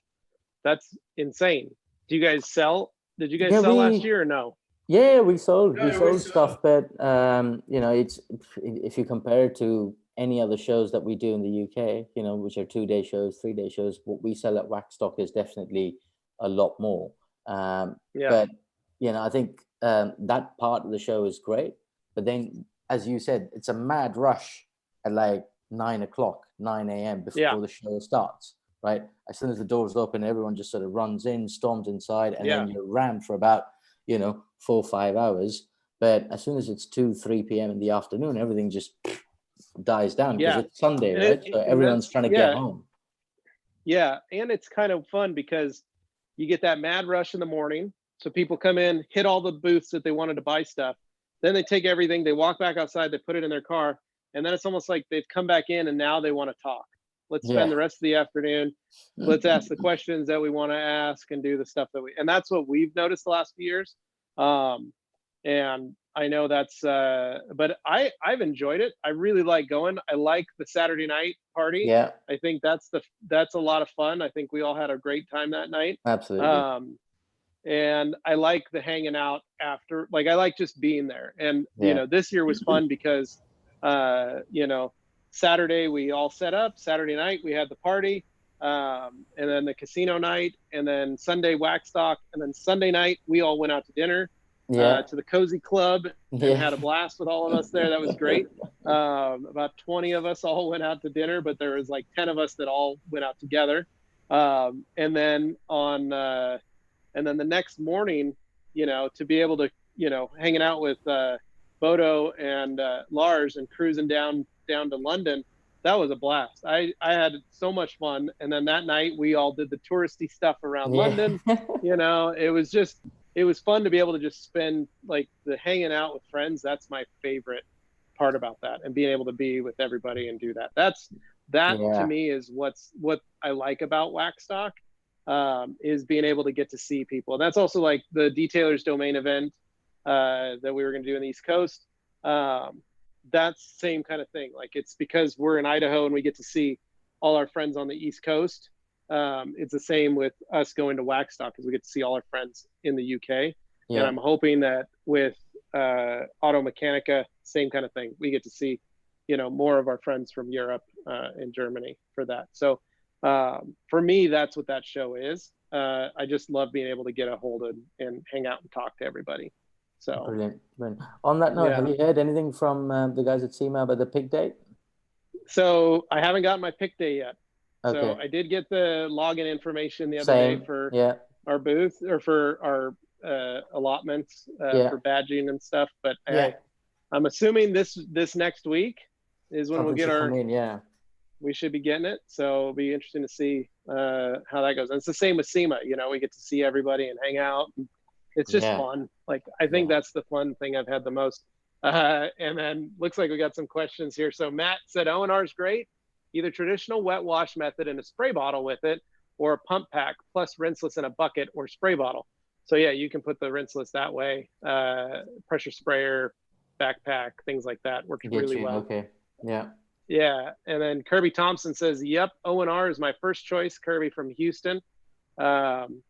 That's insane. Do you guys sell? Did you guys sell last year or no? Yeah, we sold stuff, but it's if you compare it to any other shows that we do in the UK, which are 2-day shows, 3-day shows, what we sell at Waxstock is definitely a lot more. But I think that part of the show is great. But then, as you said, it's a mad rush at like 9 a.m. before the show starts, right? As soon as the doors open, everyone just sort of runs in, storms inside, and then you're rammed for about 4 or 5 hours. But as soon as it's 2-3 p.m. in the afternoon, everything just dies down because it's Sunday, right? So everyone's trying to get home. Yeah, and it's kind of fun because you get that mad rush in the morning. So people come in, hit all the booths that they wanted to buy stuff. Then they take everything, they walk back outside, they put it in their car, and then it's almost like they've come back in and now they want to talk. Let's spend the rest of the afternoon. Let's ask the questions that we want to ask and do the stuff and that's what we've noticed the last few years. And I know that's, but I've enjoyed it. I really like going. I like the Saturday night party. Yeah, I think that's a lot of fun. I think we all had a great time that night. absolutely. And I like the hanging out after, like, I like just being there. And, Yeah. this year was fun because, Saturday we all set up, Saturday night we had the party, and then the casino night, and then Sunday Waxstock, and then Sunday night we all went out to dinner, to the Cozy Club, and had a blast with all of us there. That was great. About 20 of us all went out to dinner, but there was like 10 of us that all went out together. And then the next morning, to be able to, hanging out with Bodo and Lars and cruising down to London, that was a blast. I had so much fun. And then that night we all did the touristy stuff around London. It was fun to be able to just spend like the hanging out with friends. That's my favorite part about that, and being able to be with everybody and do that. That to me is what I like about Waxstock. Is being able to get to see people. And that's also like the Detailers Domain event that we were going to do in the East Coast. That's same kind of thing. Like, it's because we're in Idaho and we get to see all our friends on the East Coast. It's the same with us going to Waxstock, because we get to see all our friends in the UK. Yeah. And I'm hoping that with Auto Mechanica, same kind of thing. We get to see, more of our friends from Europe and Germany for that. So for me, that's what that show is. I just love being able to get a hold of and hang out and talk to everybody. So brilliant. On that note, have you heard anything from the guys at SEMA about the pick date? So I haven't gotten my pick day yet. Okay. So I did get the login information the other day for our booth, or for our allotments for badging and stuff. But I'm assuming this next week is when we'll get our. We should be getting it. So it'll be interesting to see how that goes. And it's the same with SEMA. We get to see everybody and hang out. It's just fun. Like, I think that's the fun thing I've had the most. And then looks like we got some questions here. So Matt said, O&R is great. Either traditional wet wash method in a spray bottle with it, or a pump pack plus rinseless in a bucket or spray bottle. So yeah, you can put the rinseless that way. Pressure sprayer, backpack, things like that works really well. Okay. Yeah. Yeah, and then Kirby Thompson says, "Yep, O&R is my first choice." Kirby from Houston. And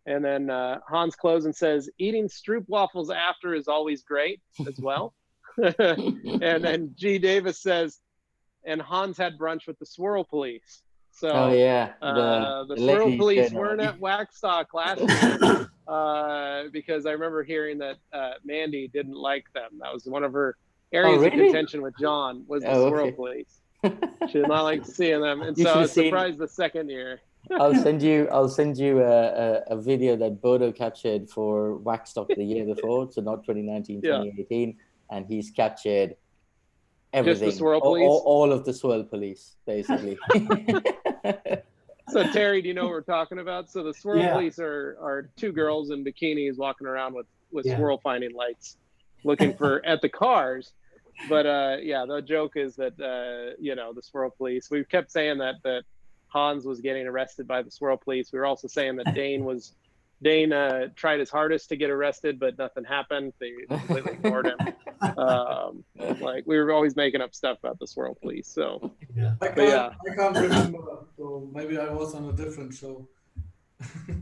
then Hans Closen says, "Eating Stroop waffles after is always great as well." And then G. Davis says, "And Hans had brunch with the Swirl Police." So the Swirl Police weren't at Waxstock last year because I remember hearing that Mandy didn't like them. That was one of her areas of contention with John, was the Swirl Police. She did not like seeing them, and so I was surprised the second year. I'll send you a video that Bodo captured for Waxstock the year before, so not 2019, 2018, and he's captured everything. Just the Swirl Police? All of the Swirl Police, basically. So Terry, do you know what we're talking about? So the Swirl Police are two girls in bikinis walking around with swirl finding lights, looking at the cars. But the joke is that the Swirl Police. We kept saying that Hans was getting arrested by the Swirl Police. We were also saying that Dane tried his hardest to get arrested, but nothing happened. They completely ignored him. Like, we were always making up stuff about the Swirl Police. So I can't remember. So maybe I was on a different show.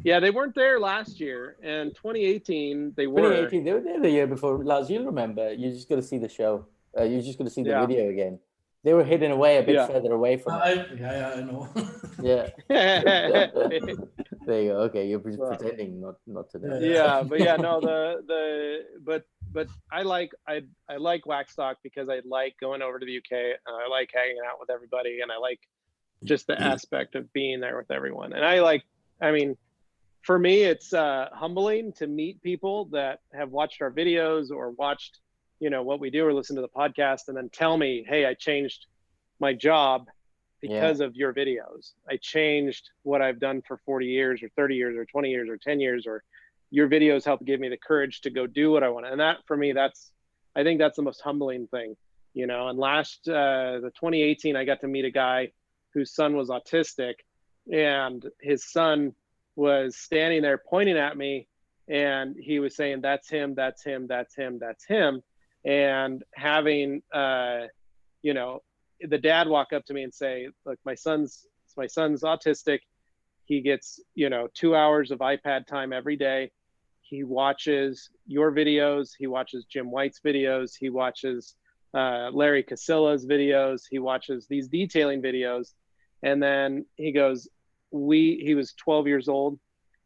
Yeah, they weren't there last year, and 2018 they were. 2018 they were there the year before. Lars, you'll remember. You just got to see the show. You're just going to see the video again. They were hidden away a bit further away from us. I know. Yeah. There you go. Okay, you're pretending not to know. Yeah, but no, but I like Waxstock because I like going over to the UK, and I like hanging out with everybody, and I like just the aspect of being there with everyone. And for me, it's humbling to meet people that have watched our videos or watched what we do or listen to the podcast, and then tell me, "Hey, I changed my job because of your videos. I changed what I've done for 40 years or 30 years or 20 years or 10 years, or your videos helped give me the courage to go do what I want." And that, for me, I think that's the most humbling thing, And the 2018, I got to meet a guy whose son was autistic, and his son was standing there pointing at me, and he was saying, "That's him, that's him, that's him, that's him." and having, you know, the dad walk up to me and say, look, my son's autistic. He gets, you know, 2 hours of iPad time every day. He watches your videos. He watches Jim White's videos. He watches Larry Casilla's videos. He watches these detailing videos. And then he goes, he was 12 years old.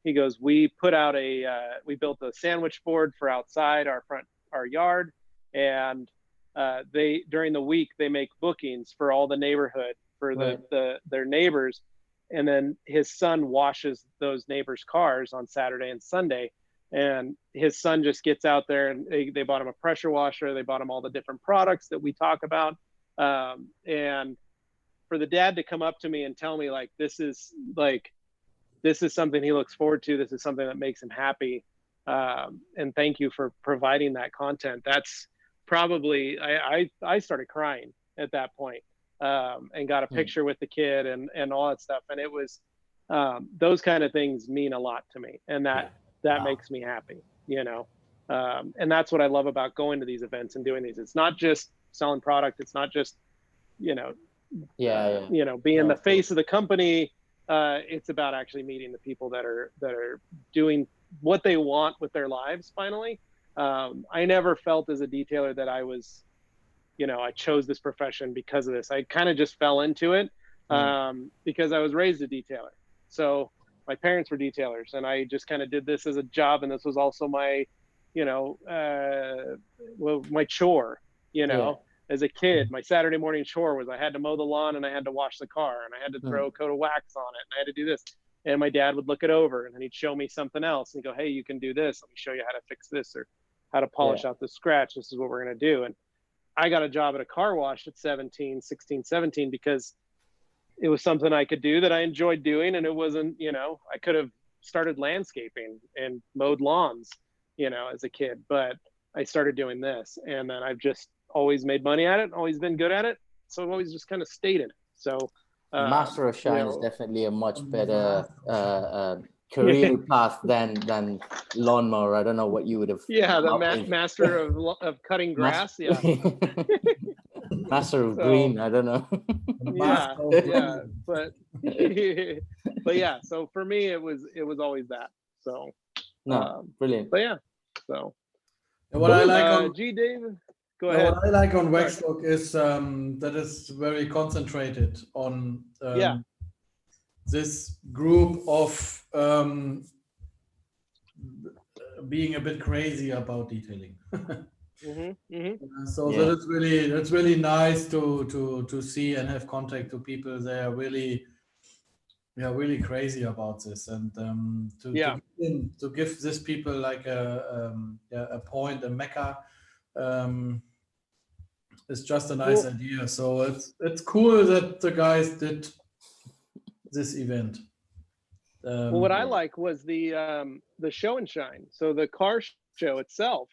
He goes, we put out we built a sandwich board for outside our yard. And during the week, they make bookings for all the neighborhood, for their neighbors. And then his son washes those neighbors' cars on Saturday and Sunday. And his son just gets out there, and they bought him a pressure washer. They bought him all the different products that we talk about. And for the dad to come up to me and tell me, like, this is something he looks forward to. This is something that makes him happy. And thank you for providing that content. That's probably, I started crying at that point, and got a picture with the kid and all that stuff. And it was, those kind of things mean a lot to me. And that makes me happy, you know? And that's what I love about going to these events and doing these. It's not just selling product. It's not just, you know, you know, being the face of the company. It's about actually meeting the people that are doing what they want with their lives. Finally, I never felt as a detailer that I was, you know, I chose this profession because of this. I kind of just fell into it because I was raised a detailer. So my parents were detailers, and I just kind of did this as a job, and this was also my, you know, my chore, you know. As a kid, my Saturday morning chore was I had to mow the lawn, and I had to wash the car, and I had to throw a coat of wax on it, and I had to do this. And my dad would look it over, and then he'd show me something else, and he'd go, hey, you can do this. Let me show you how to fix this, or how to polish out the scratch. This is what we're going to do. And I got a job at a car wash at 16, 17, because it was something I could do that I enjoyed doing. And it wasn't, you know, I could have started landscaping and mowed lawns, you know, as a kid, but I started doing this, and then I've just always made money at it, always been good at it. So I've always just kind of stayed in it. So Master of Shine is definitely a much better career path than lawnmower. I don't know what you would have. Yeah, the master of cutting grass. Master of green. I don't know. But but yeah. So for me, it was always that. So brilliant. But yeah. So what I like on David. Go ahead. What I like on Waxstock is that it's very concentrated on this group of being a bit crazy about detailing. So that's really nice to see and have contact to people. They are really crazy about this, and to give these people like a point, a mecca. It's just a nice idea. So it's cool that the guys did this event. Well, what I like was the show and shine. So the car show itself.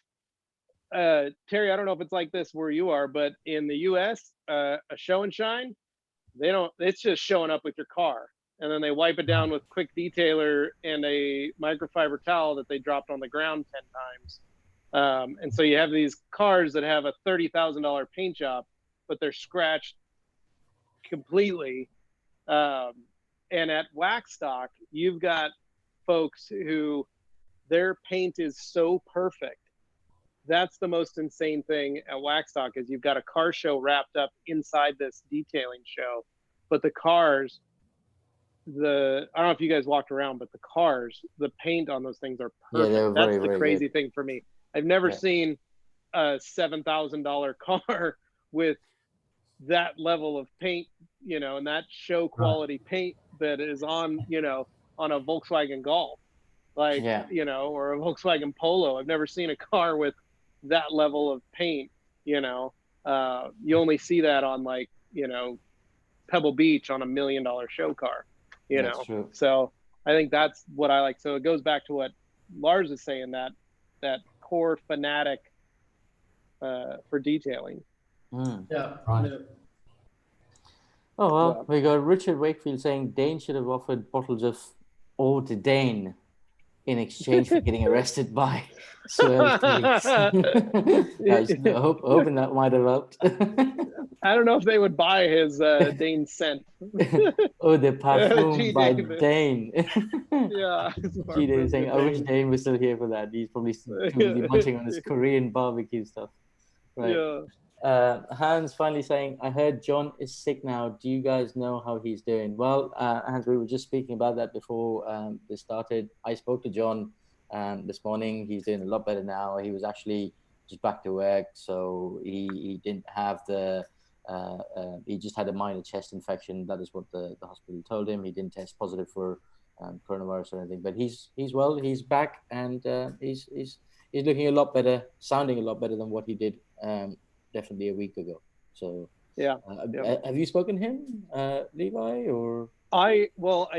Terry, I don't know if it's like this where you are, but in the US, a show and shine, it's just showing up with your car, and then they wipe it down with quick detailer and a microfiber towel that they dropped on the ground 10 times. And so you have these cars that have a $30,000 paint job, but they're scratched completely. And at Waxstock, you've got folks who their paint is so perfect. That's the most insane thing at Waxstock is you've got a car show wrapped up inside this detailing show, but the cars, I don't know if you guys walked around, but the cars, the paint on those things are perfect. Yeah, that's the crazy thing for me. I've never seen a $7,000 car with that level of paint, you know, and that show quality paint that is on, you know, on a Volkswagen Golf, like, you know, or a Volkswagen Polo. I've never seen a car with that level of paint, you know. You only see that on, like, you know, Pebble Beach on $1 million show car, you know. True. So I think that's what I like. So it goes back to what Lars is saying, that core fanatic for detailing. Oh well, we got Richard Wakefield saying Dane should have offered bottles of eau de Dane. in exchange for getting arrested by Swerve's colleagues. Hoping that might have helped. I don't know if they would buy his Dane scent. Oh, the parfum by Davis. Dane. Yeah. G Davis saying, I wish Dane was still here for that. He's probably too busy munching on his Korean barbecue stuff. Right. Yeah. Hans finally saying, I heard John is sick now. Do you guys know how he's doing? Well, Hans, we were just speaking about that before this started. I spoke to John this morning. He's doing a lot better now. He was actually just back to work, so he didn't have the he just had a minor chest infection. That is what the hospital told him. He didn't test positive for coronavirus or anything, but he's well. He's back, and he's looking a lot better, sounding a lot better than what he did definitely a week ago. So yeah. Have you spoken to him, Levi, or? I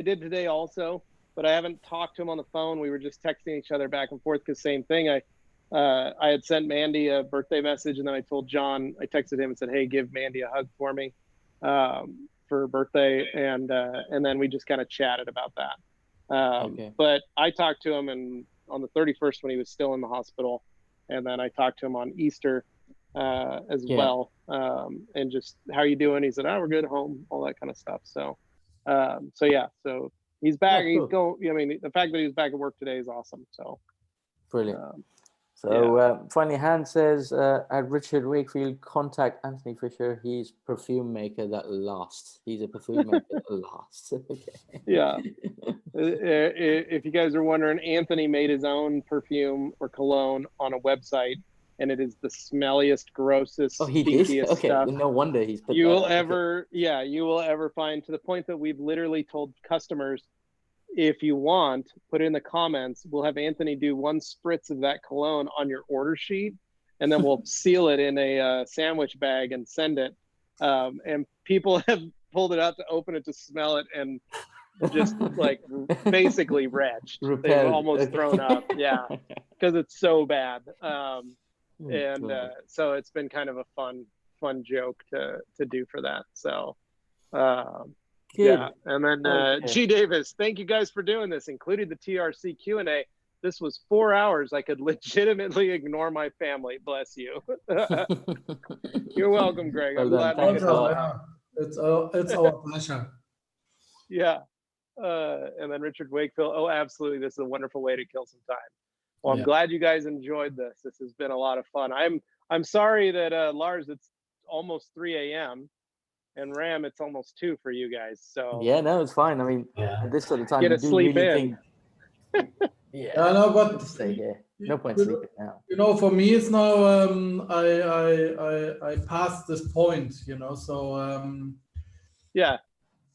did today also, but I haven't talked to him on the phone. We were just texting each other back and forth because same thing. I had sent Mandy a birthday message, and then I told John, I texted him and said, hey, give Mandy a hug for me for her birthday. And then we just kind of chatted about that. Okay. But I talked to him on the 31st when he was still in the hospital. And then I talked to him on Easter as well. And just, how you doing? He said, oh, we're good at home, all that kind of stuff. So he's back. Oh, cool. The fact that he was back at work today is awesome. So brilliant. Finally, Hans says, at Richard Wakefield, contact Anthony Fisher. He's perfume maker that lasts. He's a perfume maker that lasts. Okay. Yeah. If you guys are wondering, Anthony made his own perfume or cologne on a website, and it is the smelliest, grossest, stinkiest stuff. No wonder he's put you will ever find, to the point that we've literally told customers, if you want, put it in the comments. We'll have Anthony do 1 spritz of that cologne on your order sheet, and then we'll seal it in a sandwich bag and send it. And people have pulled it out to open it to smell it and just like basically retched. They've almost thrown up. Yeah, because it's so bad. So it's been kind of a fun joke to do for that. So. Yeah, and then G Davis, thank you guys for doing this, including the TRC Q&A. This was 4 hours. I could legitimately ignore my family. Bless you. You're welcome, Greg. I'm glad we could help. It's our pleasure. Yeah. And then Richard Wakefield. Oh, absolutely. This is a wonderful way to kill some time. Well, I'm glad you guys enjoyed this. This has been a lot of fun. I'm sorry that Lars, it's almost 3 a.m. and Ram, it's almost 2 for you guys. So yeah, no, it's fine. I mean, at this sort of time, get a sleep in. No, but stay here. No point sleeping now. For me, it's now. I passed this point. So. Yeah,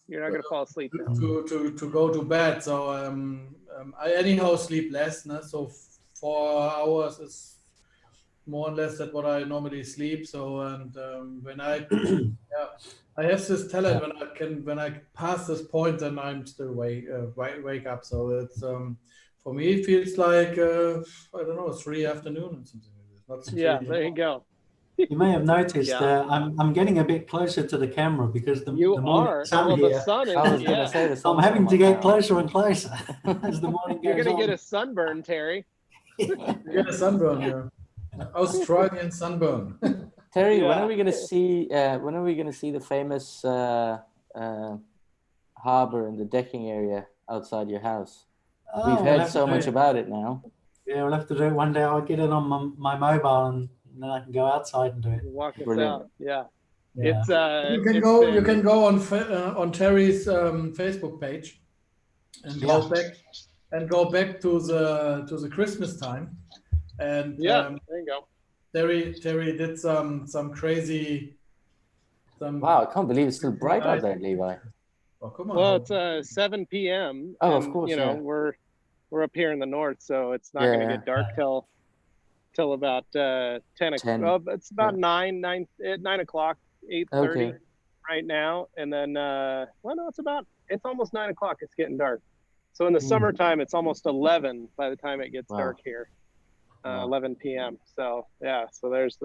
you're not gonna fall asleep now. To go to bed. So I anyhow sleep less. So 4 hours is more or less that what I normally sleep. So when I I have this talent when I pass this point, then I'm still wake up. So it's for me it feels like I don't know, 3 afternoon or something. Not there you go. You may have noticed I'm getting a bit closer to the camera because the morning sun here. The sun is. I'm having to get closer and closer as the morning goes on. You're gonna get a sunburn, Terry. You get a sunburn, yeah. Australian sunburn. Terry, when are we gonna see? When are we gonna see the famous harbor and the decking area outside your house? We've heard so much about it now. Yeah, we'll have to do it one day. I'll get it on my mobile, and then I can go outside and do it. Walk us out. Yeah. It's you can go on Terry's Facebook page and go back to the Christmas time, and there you go. Terry did some crazy. Wow, I can't believe it's still bright out there, Levi. Oh, come on. Well, it's 7 p.m. Oh, of course. We're up here in the north, so it's not going to get dark till about 10 o'clock. Well, it's about 9 o'clock, 8:30 right now, and then it's almost 9 o'clock. It's getting dark. So in the summertime, it's almost 11 by the time it gets dark here. 11 p.m. So there's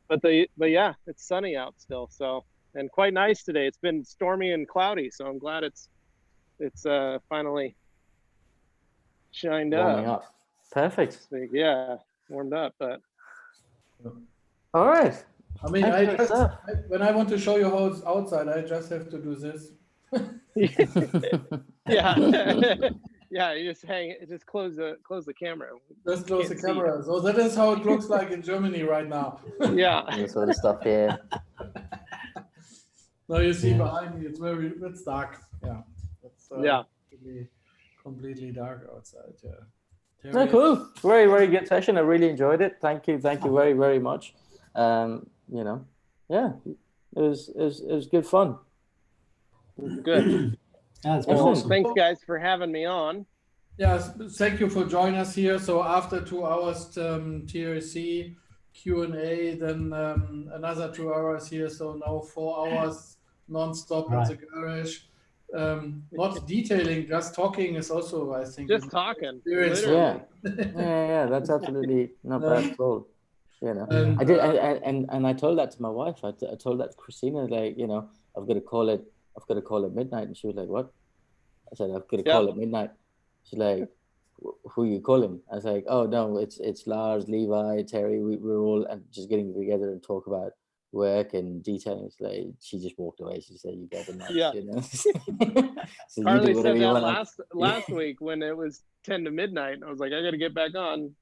but it's sunny out still. So, and quite nice today. It's been stormy and cloudy, so I'm glad it's finally shined warming up. up. Perfect. Yeah, warmed up, but All right. I mean, Excellent stuff. when I want to show you how it's outside, I just have to do this. yeah, yeah. You just close the camera. Just close the Can't see camera. So that is how it looks like in Germany right now. Yeah. This sort of stuff here. Now you see Yeah. behind me, it's dark. Yeah. It's, Yeah. completely dark outside. Yeah. No, cool. Very, very good session. I really enjoyed it. Thank you very, very much. You know, yeah, it was good fun. Good. That's been Excellent. awesome. Thanks, guys, for having me on. Yes, thank you for joining us here. So after 2 hours TRC Q&A, then another 2 hours here. So now 4 hours non-stop in the garage. Not detailing, just talking is also, I think, Just talking. Yeah, yeah, that's absolutely not bad at all. You know, And, I did, and I told that to my wife. I told that to Christina, like, you know, I've got to call it midnight, and she was like, "What?" I said, "I've got to call it midnight." She's like, "Who are you calling?" I was like, "Oh no, it's Lars, Levi, Terry. We're all just getting together and talk about work and detailing." It's like she just walked away. She said, "You guys are nuts," you know. So Harley you do said whatever you that want. last week when it was 10 to midnight. I was like, I got to get back on.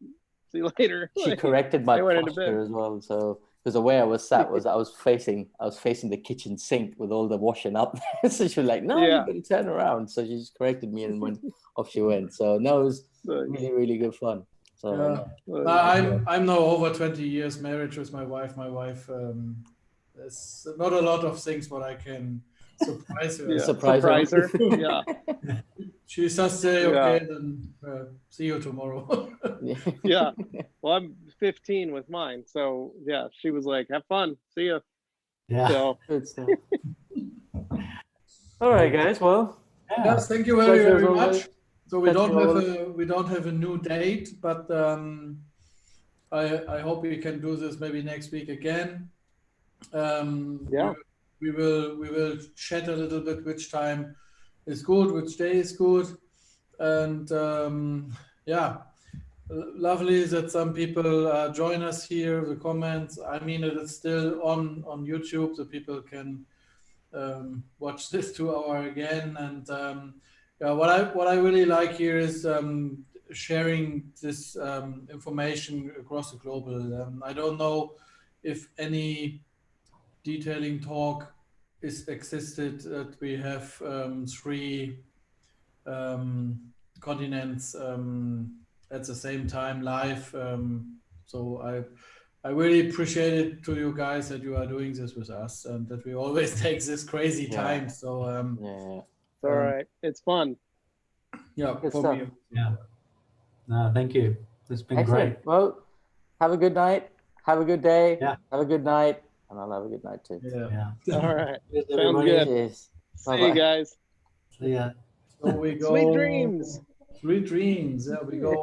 See you later. She corrected my went into posture bed. as well. So because the way I was sat was I was facing the kitchen sink with all the washing up. So she was like, "No, you got to turn around." So she just corrected me and went off. She went. So no, it was really, really good fun. So I'm now over 20 years marriage with my wife. My wife, there's not a lot of things what I can surprise her. Surprise her. Yeah. She just say, "Okay, then see you tomorrow." Yeah. Well, I'm 15 with mine, so yeah, she was like, "Have fun, see you." Yeah. So good stuff. All right, guys. Well, yes, thank you very, very much. So we don't have a new date, but I hope we can do this maybe next week again. We will chat a little bit which time is good, which day is good, and lovely that some people join us here. The comments, I mean, it is still on YouTube, so people can watch this 2 hour again. And what I really like here is sharing this information across the global. I don't know if any detailing talk is existed that we have 3 continents at the same time live. So I really appreciate it to you guys that you are doing this with us and that we always take this crazy time. So it's all right. It's fun. Yeah, good for stuff. me. Yeah. No, thank you. It's been Excellent. great. Well, have a good night. Have a good day. Yeah. Have a good night. And I'll have a good night too. Yeah. All right. Cheers, Sounds everybody. good. Cheers. See you guys. See ya. So we go. Sweet dreams. Sweet dreams. There we go.